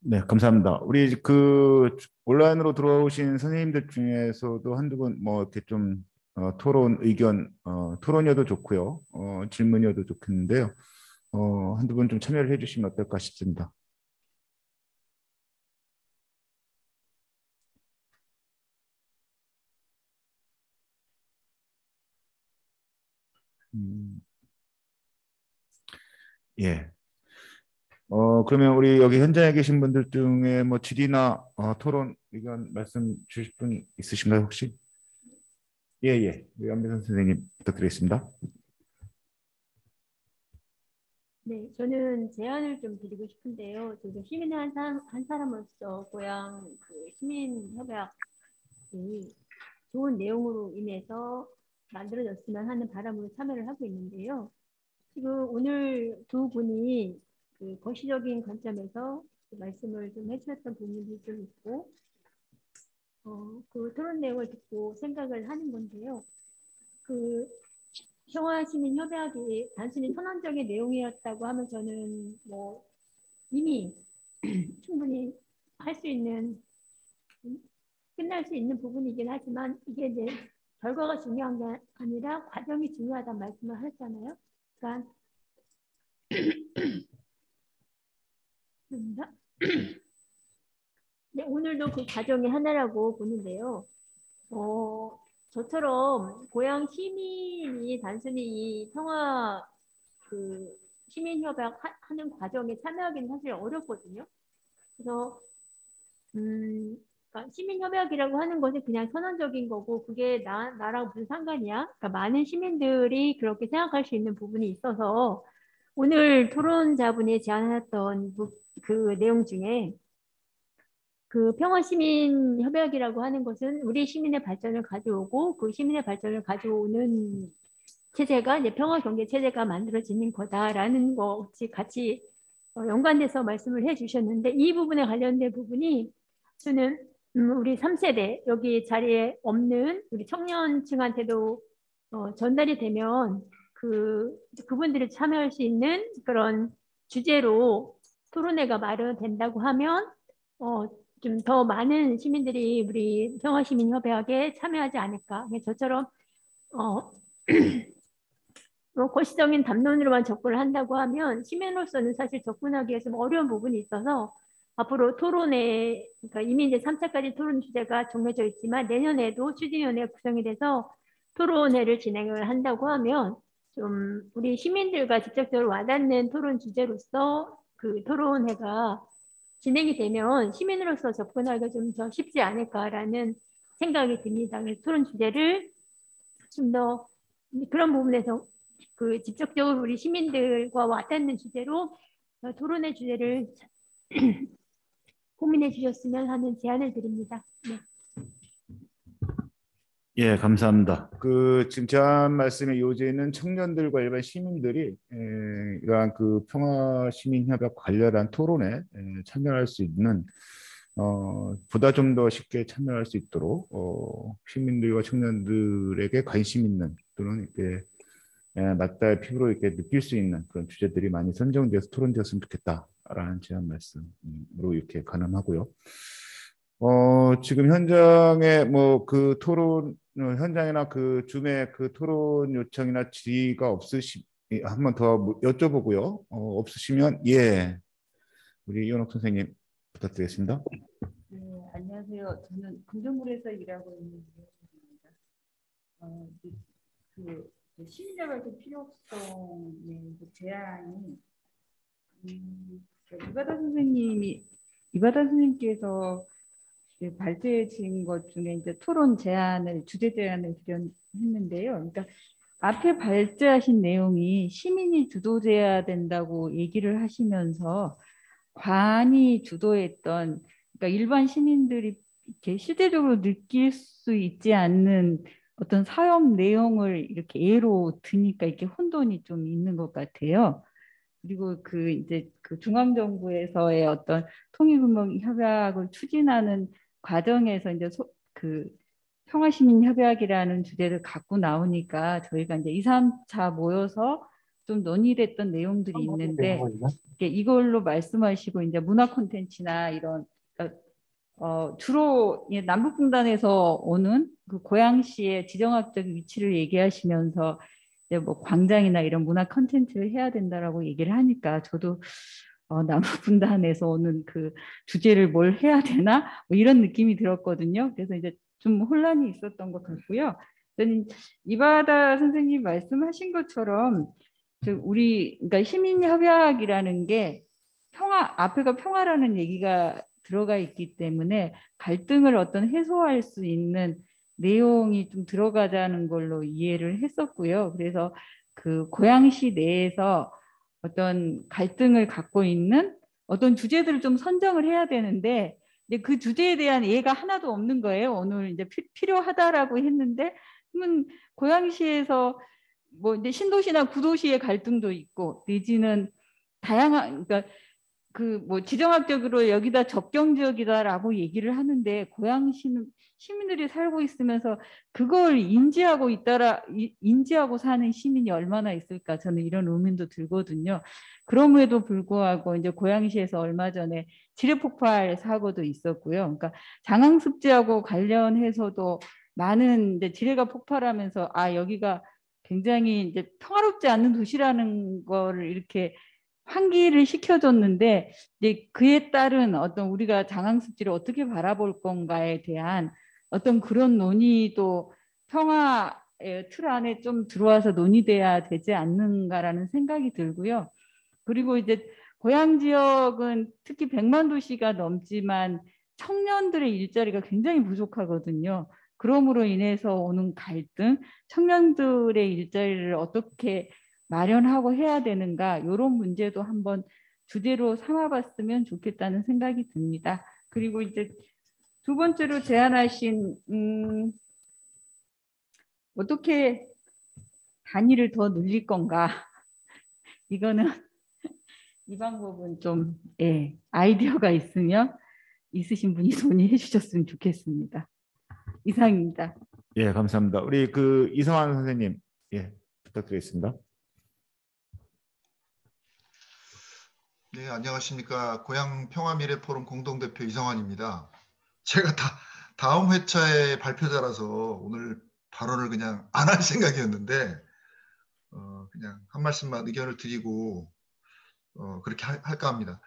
네, 감사합니다. 우리 그 온라인으로 들어오신 선생님들 중에서도 한두 분 뭐 이렇게 좀 토론 의견 토론이어도 좋고요. 질문이어도 좋겠는데요. 한두 분 좀 참여를 해주시면 어떨까 싶습니다. 예. 그러면 우리 여기 현장에 계신 분들 중에 뭐 질의나 토론 의견 말씀 주실 분 있으신가요 혹시? 예. 우리 안미선 선생님 부탁드리겠습니다. 네, 저는 제안을 좀 드리고 싶은데요. 저도 시민의 한 사람으로서 고향 그 시민협약이 좋은 내용으로 인해서 만들어졌으면 하는 바람으로 참여를 하고 있는데요. 지금 오늘 두 분이 그 거시적인 관점에서 그 말씀을 좀 해주셨던 부분이 좀 있고, 그 토론 내용을 듣고 생각을 하는 건데요. 그 평화시민협약이 단순히 선언적인 내용이었다고 하면 저는 뭐 이미 충분히 할 수 있는 끝날 수 있는 부분이긴 하지만 이게 이제 결과가 중요한 게 아니라 과정이 중요하다는 말씀을 하셨잖아요. 그러니까 네, 오늘도 그 과정의 하나라고 보는데요. 저처럼 고향 시민이 단순히 이 평화 그 시민협약 하는 과정에 참여하기는 사실 어렵거든요. 그래서 그러니까 시민협약이라고 하는 것이 그냥 선언적인 거고 그게 나랑 무슨 상관이야? 그러니까 많은 시민들이 그렇게 생각할 수 있는 부분이 있어서 오늘 토론자분이 제안했던 그 내용 중에 그 평화시민협약이라고 하는 것은 우리 시민의 발전을 가져오고 그 시민의 발전을 가져오는 체제가 이제 평화경제체제가 만들어지는 거다라는 것이 같이 연관돼서 말씀을 해주셨는데 이 부분에 관련된 부분이 저는 우리 3세대 여기 자리에 없는 우리 청년층한테도 전달이 되면 그분들이 참여할 수 있는 그런 주제로 토론회가 마련된다고 하면 좀 더 많은 시민들이 우리 평화시민협약에 참여하지 않을까. 저처럼 거시적인 담론으로만 접근을 한다고 하면 시민으로서는 사실 접근하기에 좀 어려운 부분이 있어서 앞으로 토론회, 그러니까 이미 이제 3차까지 토론 주제가 정해져 있지만 내년에도 추진위원회가 구성이 돼서 토론회를 진행을 한다고 하면 좀 우리 시민들과 직접적으로 와닿는 토론 주제로서 그 토론회가 진행이 되면 시민으로서 접근하기가 좀 더 쉽지 않을까라는 생각이 듭니다. 그래서 토론 주제를 좀 더 그런 부분에서 그 직접적으로 우리 시민들과 와닿는 주제로 토론의 주제를 고민해 주셨으면 하는 제안을 드립니다. 네. 예, 감사합니다. 지금 제안 말씀의 요지는 청년들과 일반 시민들이 이러한 평화 시민 협약 관련한 토론에 참여할 수 있는 보다 좀 더 쉽게 참여할 수 있도록 시민들과 청년들에게 관심 있는 또는 이렇게 맞닿아 피부로 이렇게 느낄 수 있는 그런 주제들이 많이 선정돼서 토론되었으면 좋겠다라는 제안 말씀으로 이렇게 가능하고요. 지금 현장에 토론 현장이나 줌에 토론 요청이나 질의가 한 번 더 여쭤보고요. 없으시면 우리 이현옥 선생님 부탁드리겠습니다. 네, 안녕하세요. 저는 금정구에서 일하고 있는 이현옥입니다. 시민자발적 필요성의 제안이 이바다 선생님께서 발제해진 것 중에 이제 토론 제안을 주제 제안을 했는데요. 그러니까 앞에 발제하신 내용이 시민이 주도돼야 된다고 얘기를 하시면서 관이 주도했던 그러니까 일반 시민들이 이렇게 실제적으로 느낄 수 있지 않는 어떤 사업 내용을 이렇게 예로 드니까 이렇게 혼돈이 좀 있는 것 같아요. 그리고 이제 중앙정부에서의 어떤 통일군민 협약을 추진하는 과정에서 이제 평화시민협약이라는 주제를 갖고 나오니까 저희가 이제 2, 3차 모여서 좀 논의됐던 내용들이 있는데 이걸로 말씀하시고 이제 문화 콘텐츠나 이런 주로 남북분단에서 오는 고양시의 지정학적 위치를 얘기하시면서 이제 광장이나 이런 문화 콘텐츠를 해야 된다라고 얘기를 하니까 저도 남북분단에서 오는 주제를 뭘 해야 되나 이런 느낌이 들었거든요. 그래서 이제 좀 혼란이 있었던 것 같고요. 저는 이바다 선생님 말씀하신 것처럼 그러니까 시민협약이라는 게 앞에가 평화라는 얘기가 들어가 있기 때문에 갈등을 해소할 수 있는 내용이 좀 들어가자는 걸로 이해를 했었고요. 그래서 고양시 내에서 어떤 갈등을 갖고 있는 어떤 주제들을 좀 선정을 해야 되는데 그 주제에 대한 예가 하나도 없는 거예요. 오늘 이제 필요하다라고 했는데 그러면 고양시에서 이제 신도시나 구도시의 갈등도 있고 내지는 다양한 그러니까 지정학적으로 여기다 접경 지역이다라고 얘기를 하는데 고양시는 시민들이 살고 있으면서 그걸 인지하고 사는 시민이 얼마나 있을까 저는 이런 의문도 들거든요. 그럼에도 불구하고 이제 고양시에서 얼마 전에 지뢰폭발 사고도 있었고요. 그러니까 장항습지하고 관련해서도 많은 이제 지뢰가 폭발하면서 여기가 굉장히 이제 평화롭지 않는 도시라는 거를 이렇게 환기를 시켜줬는데 이제 그에 따른 어떤 우리가 장항습지를 어떻게 바라볼 건가에 대한 어떤 그런 논의도 평화의 틀 안에 좀 들어와서 논의돼야 되지 않는가라는 생각이 들고요. 그리고 이제 고양 지역은 특히 100만 도시가 넘지만 청년들의 일자리가 굉장히 부족하거든요. 그러므로 인해서 오는 갈등, 청년들의 일자리를 어떻게 마련하고 해야 되는가 이런 문제도 한번 주제로 삼아봤으면 좋겠다는 생각이 듭니다. 그리고 이제 두 번째로 제안하신 어떻게 단위를 더 늘릴 건가 이거는 이 방법은 좀 아이디어가 있으신 분이 논의해 주셨으면 좋겠습니다. 이상입니다. 예, 감사합니다. 우리 이성환 선생님 부탁드리겠습니다. 네, 안녕하십니까. 고양평화미래포럼 공동대표 이성환입니다. 제가 다음 회차의 발표자라서 오늘 발언을 그냥 안 할 생각이었는데 그냥 한 말씀만 의견을 드리고 그렇게 할까 합니다.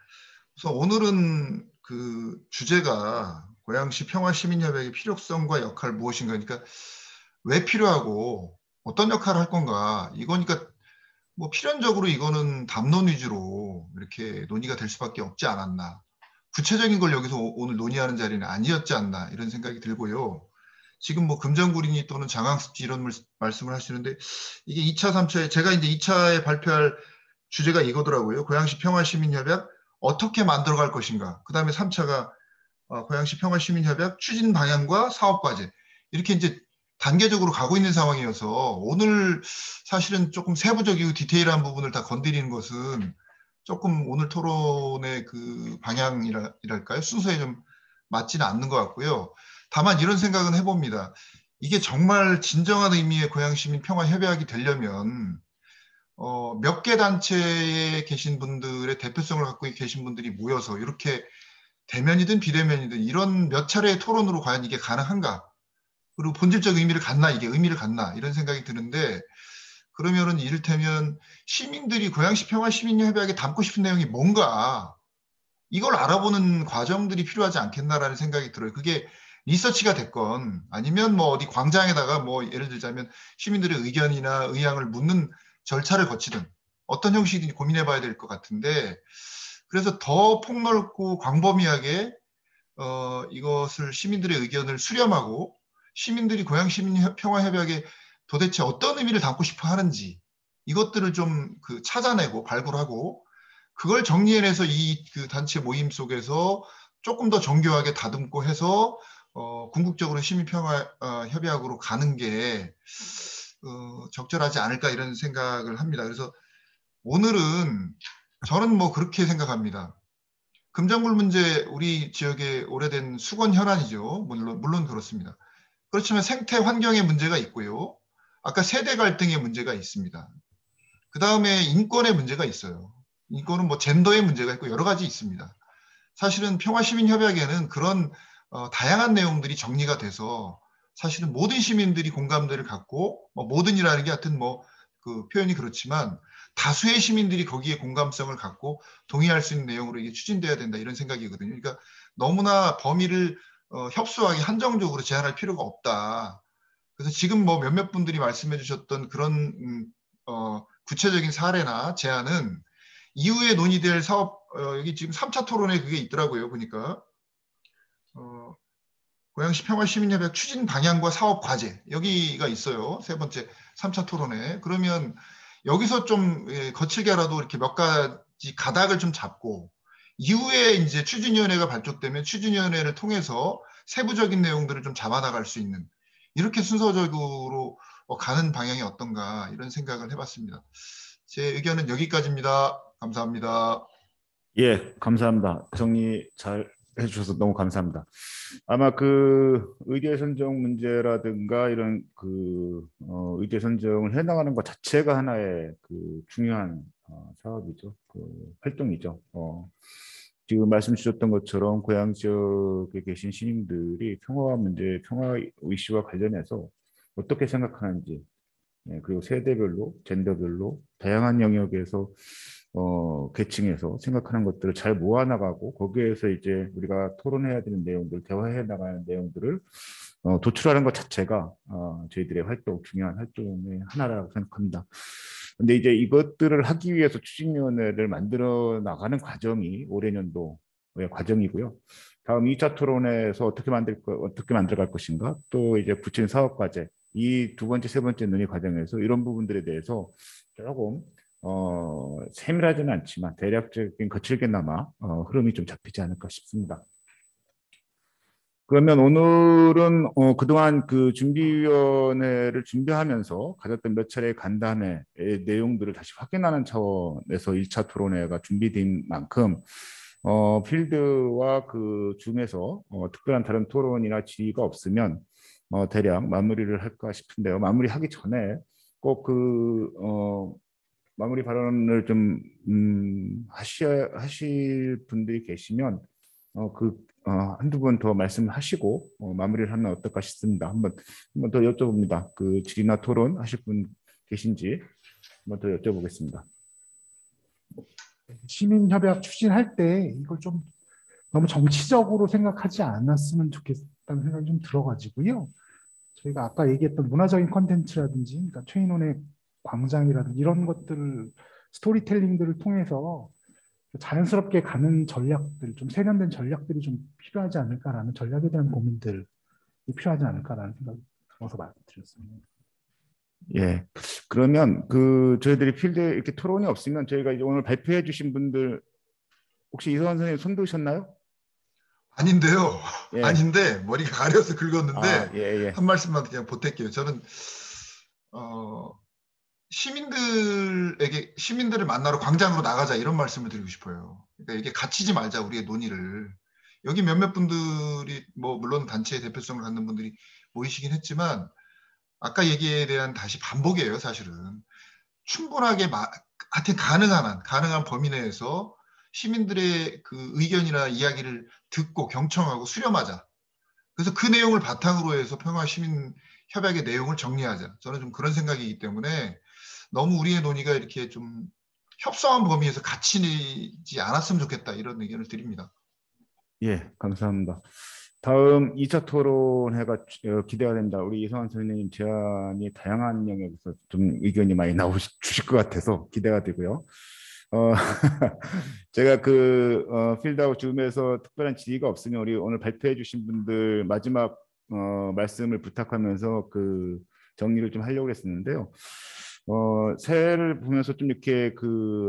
우선 오늘은 주제가 고양시 평화시민협약의 필요성과 역할 무엇인가, 그러니까 왜 필요하고 어떤 역할을 할 건가, 이거니까 필연적으로 이거는 담론 위주로 이렇게 논의가 될 수밖에 없지 않았나, 구체적인 걸 여기서 오늘 논의하는 자리는 아니었지 않나 이런 생각이 들고요. 지금 금정구린이 또는 장항습지 이런 말씀을 하시는데 이게 2차, 3차에 제가 이제 2차에 발표할 주제가 이거더라고요. 고양시 평화시민협약 어떻게 만들어갈 것인가. 그 다음에 3차가 고양시 평화시민협약 추진 방향과 사업과제. 이렇게 이제 단계적으로 가고 있는 상황이어서 오늘 사실은 조금 세부적이고 디테일한 부분을 다 건드리는 것은 조금 오늘 토론의 그 방향이랄까요? 순서에 좀 맞지는 않는 것 같고요. 다만 이런 생각은 해봅니다. 이게 정말 진정한 의미의 고양시민 평화협약이 되려면 몇 개 단체에 계신 분들의 대표성을 갖고 계신 분들이 모여서 이렇게 대면이든 비대면이든 이런 몇 차례의 토론으로 과연 이게 가능한가? 그리고 본질적 의미를 갖나, 이게 의미를 갖나 이런 생각이 드는데, 그러면은 이를테면 시민들이 고양시 평화시민협약에 담고 싶은 내용이 뭔가 이걸 알아보는 과정들이 필요하지 않겠나라는 생각이 들어요. 그게 리서치가 됐건 아니면 뭐 어디 광장에다가 뭐 예를 들자면 시민들의 의견이나 의향을 묻는 절차를 거치든 어떤 형식이든지 고민해 봐야 될 것 같은데, 그래서 더 폭넓고 광범위하게 이것을 시민들의 의견을 수렴하고 시민들이 고양시민평화협약에 도대체 어떤 의미를 담고 싶어 하는지 이것들을 좀 찾아내고 발굴하고 그걸 정리해내서 이 그 단체 모임 속에서 조금 더 정교하게 다듬고 해서 궁극적으로 시민평화협약으로 가는 게 적절하지 않을까 이런 생각을 합니다. 그래서 오늘은 저는 뭐 그렇게 생각합니다. 금정굴 문제 우리 지역의 오래된 수건 혈안이죠. 물론 그렇습니다. 그렇지만 생태 환경의 문제가 있고요. 아까 세대 갈등의 문제가 있습니다. 그 다음에 인권의 문제가 있어요. 인권은 뭐 젠더의 문제가 있고 여러 가지 있습니다. 사실은 평화시민협약에는 그런 다양한 내용들이 정리가 돼서 사실은 모든 시민들이 공감대를 갖고 모든이라는 게 하여튼 뭐 그 표현이 그렇지만 다수의 시민들이 거기에 공감성을 갖고 동의할 수 있는 내용으로 이게 추진돼야 된다 이런 생각이거든요. 그러니까 너무나 범위를 협소하게 한정적으로 제한할 필요가 없다. 그래서 지금 뭐 몇몇 분들이 말씀해 주셨던 그런 구체적인 사례나 제안은 이후에 논의될 사업, 여기 지금 3차 토론에 그게 있더라고요. 보니까 고양시 평화시민협약 추진 방향과 사업 과제 여기가 있어요. 세 번째 3차 토론에. 그러면 여기서 좀 거칠게라도 이렇게 몇 가지 가닥을 좀 잡고 이후에 이제 추진위원회가 발족되면 추진위원회를 통해서 세부적인 내용들을 좀 잡아나갈 수 있는 이렇게 순서적으로 가는 방향이 어떤가 이런 생각을 해봤습니다. 제 의견은 여기까지입니다. 감사합니다. 예, 감사합니다. 정리 잘 해주셔서 너무 감사합니다. 아마 그 의제 선정 문제라든가 이런 그 의제 선정을 해나가는 것 자체가 하나의 그 중요한 사업이죠. 그 활동이죠. 지금 말씀 주셨던 것처럼 고향 지역에 계신 시민들이 평화 문제, 평화 이슈와 관련해서 어떻게 생각하는지, 그리고 세대별로, 젠더별로 다양한 영역에서 계층에서 생각하는 것들을 잘 모아나가고 거기에서 이제 우리가 토론해야 되는 내용들, 대화해 나가는 내용들을 도출하는 것 자체가 저희들의 활동, 중요한 활동의 하나라고 생각합니다. 근데 이제 이것들을 하기 위해서 추진위원회를 만들어 나가는 과정이 올해 년도의 과정이고요. 다음 2차 토론에서 어떻게 만들어갈 것인가, 또 이제 구체적인 사업 과제, 이 두 번째, 세 번째 논의 과정에서 이런 부분들에 대해서 조금 세밀하지는 않지만 대략적인 거칠게나마 흐름이 좀 잡히지 않을까 싶습니다. 그러면 오늘은 그동안 그 준비위원회를 준비하면서 가졌던 몇 차례의 간담회의 내용들을 다시 확인하는 차원에서 1차 토론회가 준비된 만큼 필드와 그 줌에서 특별한 다른 토론이나 질의가 없으면 대략 마무리를 할까 싶은데요. 마무리하기 전에 꼭 마무리 발언을 좀 하실 분들이 계시면 한두 번 더 말씀하시고 마무리를 하면 어떨까 싶습니다. 한 번 더 여쭤봅니다. 그 질의나 토론 하실 분 계신지 한 번 더 여쭤보겠습니다. 시민협약 추진할 때 이걸 좀 너무 정치적으로 생각하지 않았으면 좋겠다는 생각이 좀 들어가지고요. 저희가 아까 얘기했던 문화적인 콘텐츠라든지, 그러니까 최인원의 광장이라든지 이런 것들을 스토리텔링들을 통해서 자연스럽게 가는 전략들, 좀 세련된 전략들이 좀 필요하지 않을까라는, 전략에 대한 고민들이 필요하지 않을까라는 생각이 들어서 말씀드렸습니다. 예, 그러면 그 저희들이 필드에 이렇게 토론이 없으면 저희가 이제 오늘 발표해 주신 분들 혹시 이성환 선생님 손 드셨나요? 아닌데요. 예. 아닌데 머리가 가려서 긁었는데 예. 한 말씀만 그냥 보탤게요. 저는 시민들을 만나러 광장으로 나가자 이런 말씀을 드리고 싶어요. 그러니까 이게 갇히지 말자 우리의 논의를. 여기 몇몇 분들이 뭐 물론 단체의 대표성을 갖는 분들이 모이시긴 했지만 아까 얘기에 대한 다시 반복이에요. 사실은 충분하게 하여튼 가능한 범위 내에서 시민들의 그 의견이나 이야기를 듣고 경청하고 수렴하자. 그래서 그 내용을 바탕으로 해서 평화시민협약의 내용을 정리하자. 저는 좀 그런 생각이기 때문에 너무 우리의 논의가 이렇게 좀 협소한 범위에서 갇히지 않았으면 좋겠다 이런 의견을 드립니다. 예, 감사합니다. 다음 2차 토론회가 기대가 됩니다. 우리 이성환 선생님 제안이 다양한 영역에서 좀 의견이 많이 주실 것 같아서 기대가 되고요. 제가 필드아웃 줌에서 특별한 질의가 없으면 우리 오늘 발표해 주신 분들 마지막 말씀을 부탁하면서 정리를 좀 하려고 했었는데요. 새해를 보면서 좀 이렇게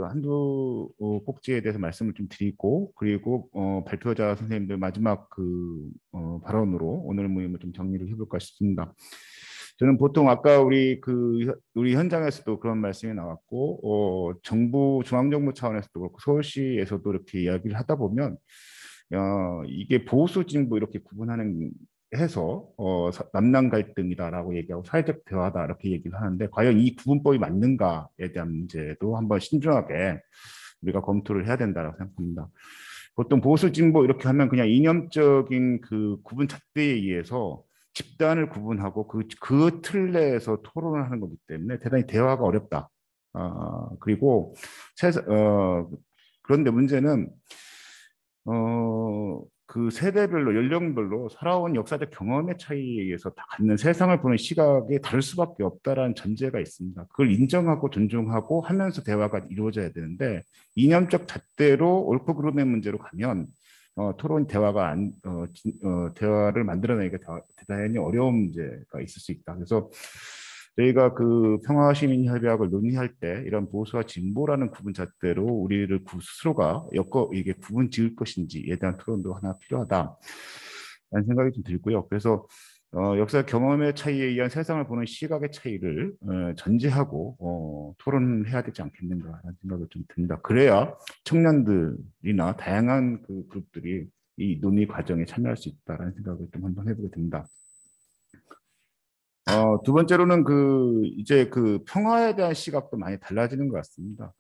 한두 꼭지에 대해서 말씀을 좀 드리고, 그리고 발표자 선생님들 마지막 발언으로 오늘 모임을 좀 정리를 해볼까 싶습니다. 저는 보통 아까 우리 현장에서도 그런 말씀이 나왔고, 중앙정부 차원에서도 그렇고 서울시에서도 이렇게 이야기를 하다 보면 이게 보수 진보 이렇게 구분하는 해서 남남 갈등이다라고 얘기하고 사회적 대화다 이렇게 얘기를 하는데, 과연 이 구분법이 맞는가에 대한 문제도 한번 신중하게 우리가 검토를 해야 된다고 생각합니다. 보통 보수 진보 이렇게 하면 그냥 이념적인 구분 잣대에 의해서 집단을 구분하고 그 틀 내에서 토론을 하는 거기 때문에 대단히 대화가 어렵다. 그리고 그런데 문제는 세대별로 연령별로 살아온 역사적 경험의 차이에 의해서 다 갖는 세상을 보는 시각이 다를 수밖에 없다라는 전제가 있습니다. 그걸 인정하고 존중하고 하면서 대화가 이루어져야 되는데, 이념적 잣대로 옳고 그름의 문제로 가면 토론 대화를 만들어내기가 대단히 어려운 문제가 있을 수 있다. 그래서 저희가 평화시민협약을 논의할 때 이런 보수와 진보라는 구분 잣대로 우리를 스스로가 이게 구분 지을 것인지에 대한 토론도 하나 필요하다라는 생각이 좀 들고요. 그래서 역사 경험의 차이에 의한 세상을 보는 시각의 차이를 전제하고 토론해야 되지 않겠는가라는 생각이 좀 듭니다. 그래야 청년들이나 다양한 그룹들이 이 논의 과정에 참여할 수 있다라는 생각을 좀 한번 해보게 됩니다. 두 번째로는 이제 평화에 대한 시각도 많이 달라지는 것 같습니다.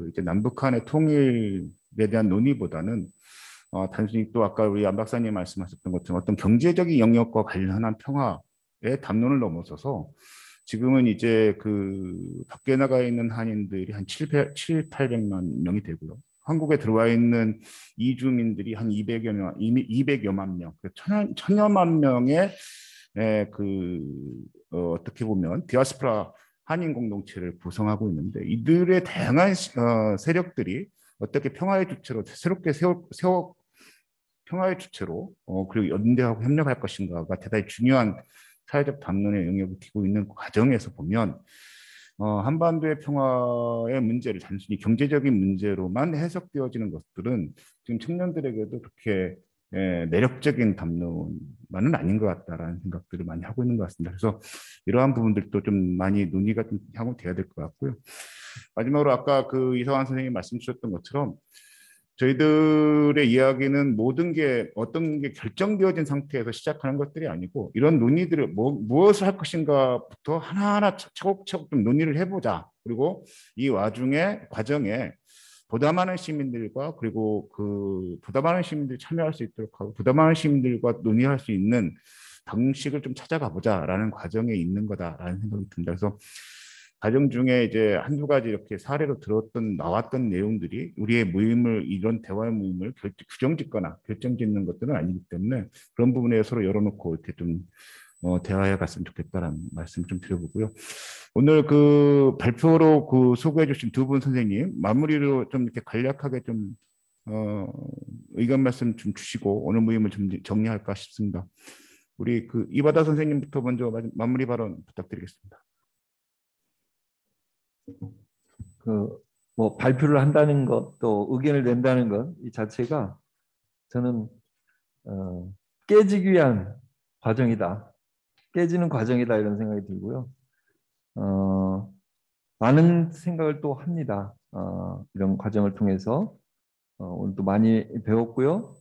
이제 남북한의 통일에 대한 논의보다는 단순히 또 아까 우리 안 박사님 말씀하셨던 것처럼 어떤 경제적인 영역과 관련한 평화의 담론을 넘어서서 지금은 이제 밖에 나가 있는 한인들이 한 700~800만 명이 되고요. 한국에 들어와 있는 이주민들이 한 200여만 명, 천여만 명의 어떻게 보면 디아스포라 한인 공동체를 구성하고 있는데, 이들의 다양한 세력들이 어떻게 평화의 주체로 새롭게 평화의 주체로 그리고 연대하고 협력할 것인가가 대단히 중요한 사회적 담론의 영역을 띠고 있는 과정에서 보면 한반도의 평화의 문제를 단순히 경제적인 문제로만 해석되어지는 것들은 지금 청년들에게도 그렇게 매력적인 담론만은 아닌 것 같다라는 생각들을 많이 하고 있는 것 같습니다. 그래서 이러한 부분들도 좀 많이 논의가 좀 하고 돼야 될 것 같고요. 마지막으로 아까 이성환 선생님이 말씀 주셨던 것처럼 저희들의 이야기는 모든 게 어떤 게 결정되어진 상태에서 시작하는 것들이 아니고, 이런 논의들을 무엇을 할 것인가부터 하나하나 차곡차곡 좀 논의를 해보자. 그리고 이 과정에 보다 많은 시민들과 그리고 보다 많은 시민들이 참여할 수 있도록 하고 보다 많은 시민들과 논의할 수 있는 방식을 좀 찾아가 보자라는 과정에 있는 거다라는 생각이 듭니다. 그래서 과정 중에 이제 한두 가지 이렇게 사례로 나왔던 내용들이 우리의 이런 대화의 모임을 규정짓거나 결정짓는 것들은 아니기 때문에 그런 부분에 서로 열어놓고 이렇게 좀 대화해 갔으면 좋겠다라는 말씀 좀 드려보고요. 오늘 발표로 소개해 주신 두 분 선생님 마무리로 좀 이렇게 간략하게 좀 의견 말씀 좀 주시고 오늘 모임을 좀 정리할까 싶습니다. 우리 이바다 선생님부터 먼저 마무리 발언 부탁드리겠습니다. 발표를 한다는 것, 또 의견을 낸다는 것 이 자체가 저는 깨지기 위한 과정이다. 깨지는 과정이다 이런 생각이 들고요. 많은 생각을 또 합니다. 이런 과정을 통해서 오늘도 많이 배웠고요.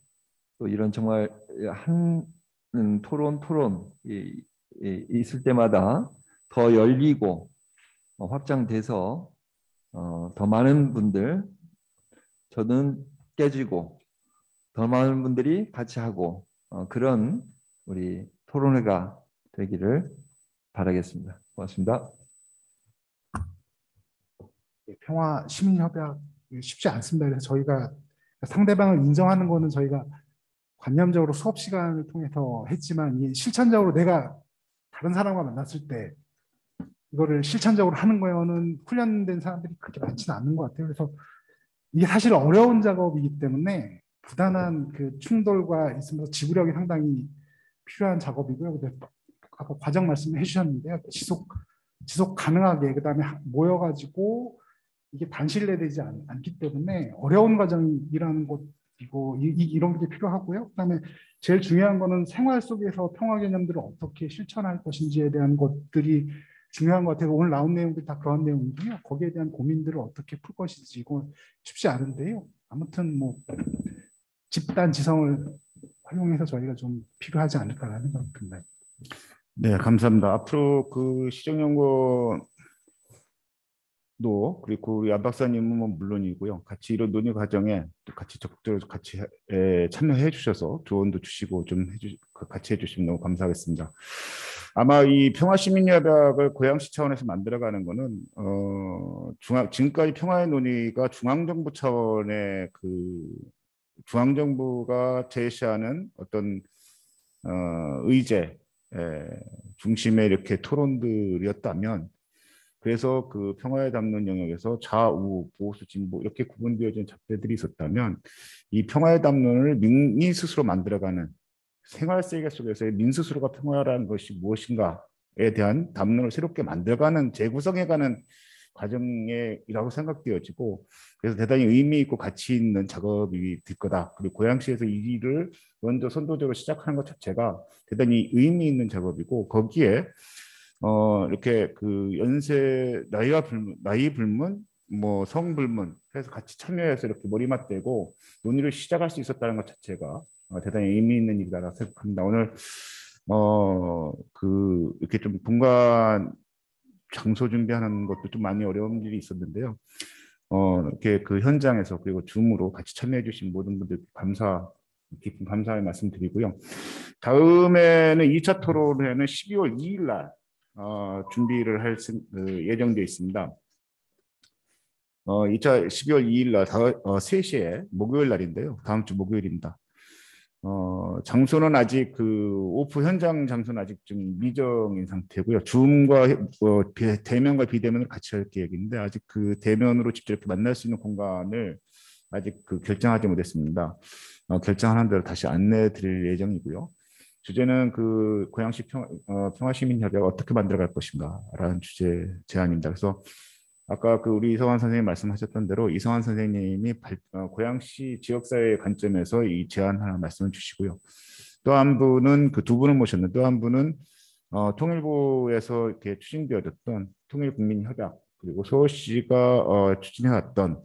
또 이런 정말 한 토론이 있을 때마다 더 열리고 확장돼서 더 많은 분들, 저는 깨지고 더 많은 분들이 같이 하고 그런 우리 토론회가 되기를 바라겠습니다. 고맙습니다. 평화 시민협약 쉽지 않습니다. 그래서 저희가 상대방을 인정하는 거는 저희가 관념적으로 수업 시간을 통해서 했지만 이 실천적으로 내가 다른 사람과 만났을 때 이거를 실천적으로 하는 거에는 훈련된 사람들이 그렇게 많지는 않은 것 같아요. 그래서 이게 사실 어려운 작업이기 때문에 부단한 그 충돌과 있으면서 지구력이 상당히 필요한 작업이고요. 근데 아까 과정 말씀해 주셨는데요. 지속 가능하게 그다음에 모여가지고 이게 단실내되지 않기 때문에 어려운 과정이라는 것이고 이런 게 필요하고요. 그다음에 제일 중요한 거는 생활 속에서 평화 개념들을 어떻게 실천할 것인지에 대한 것들이 중요한 것 같아요. 오늘 나온 내용들이 다 그런 내용이고요. 거기에 대한 고민들을 어떻게 풀 것인지 이거 쉽지 않은데요. 아무튼 뭐 집단 지성을 활용해서 저희가 좀 필요하지 않을까라는 생각이 듭니다. 네, 감사합니다. 앞으로 그 시정연구원도 그리고 우리 안 박사님은 뭐 물론이고요. 같이 이런 논의 과정에 또 같이 적극적으로 같이 참여해 주셔서 조언도 주시고 좀 같이 해주시면 너무 감사하겠습니다. 아마 이 평화시민협약을 고양시 차원에서 만들어가는 거는 지금까지 평화의 논의가 중앙정부 차원의 그 중앙정부가 제시하는 어떤 의제 중심의 이렇게 토론들이었다면, 그래서 그 평화에 담는 영역에서 좌우, 보수, 진보 이렇게 구분되어진 잡배들이 있었다면, 이 평화의 담론을 민이 스스로 만들어가는 생활 세계 속에서의 민 스스로가 평화라는 것이 무엇인가에 대한 담론을 새롭게 만들어가는 재구성해가는 과정이라고 생각되어지고, 그래서 대단히 의미 있고 가치 있는 작업이 될 거다. 그리고 고양시에서 이 일을 먼저 선도적으로 시작하는 것 자체가 대단히 의미 있는 작업이고, 거기에 이렇게 그 연세 나이 불문 뭐 성불문 해서 같이 참여해서 이렇게 머리맞대고 논의를 시작할 수 있었다는 것 자체가 대단히 의미 있는 일이라고 생각합니다. 오늘 그 이렇게 좀 분간 장소 준비하는 것도 좀 많이 어려운 일이 있었는데요. 이렇게 그 현장에서 그리고 줌으로 같이 참여해주신 모든 분들 깊은 감사의 말씀드리고요. 다음에는 2차 토론회는 12월 2일 날 준비를 할 예정되어 있습니다. 12월 2일 날 3시에 목요일 날인데요. 다음 주 목요일입니다. 장소는 아직 그 오프 현장 장소는 아직 좀 미정인 상태고요. 줌과 대면과 비대면을 같이 할 계획인데 아직 그 대면으로 직접 이렇게 만날 수 있는 공간을 아직 그 결정하지 못했습니다. 결정하는 대로 다시 안내해 드릴 예정이고요. 주제는 그 고양시 평화시민협약을 어떻게 만들어갈 것인가라는 주제 제안입니다. 그래서 아까 그 우리 이성환 선생님 말씀하셨던 대로 이성환 선생님이 고양시 지역사회의 관점에서 이 제안 하나 말씀을 주시고요. 또 한 분은 그 두 분을 모셨는데 또 한 분은 통일부에서 이렇게 추진되어졌던 통일국민협약 그리고 서울시가 추진해왔던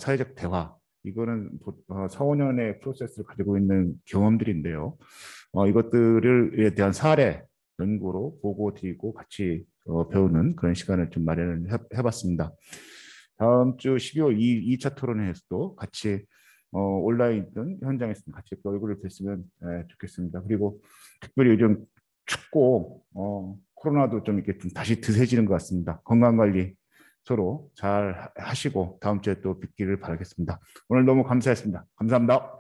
사회적 대화, 이거는 4, 5년의 프로세스를 가지고 있는 경험들인데요. 이것들에 대한 사례 연구로 보고 드리고 같이 배우는 그런 시간을 좀 마련을 해봤습니다. 다음 주 12월 2차 토론회에서도 같이 온라인이든 현장에서든 같이 얼굴을 뵀으면 좋겠습니다. 그리고 특별히 요즘 춥고 코로나도 좀 이렇게 좀 다시 드세지는 것 같습니다. 건강관리 서로 잘 하시고 다음 주에 또 뵙기를 바라겠습니다. 오늘 너무 감사했습니다. 감사합니다.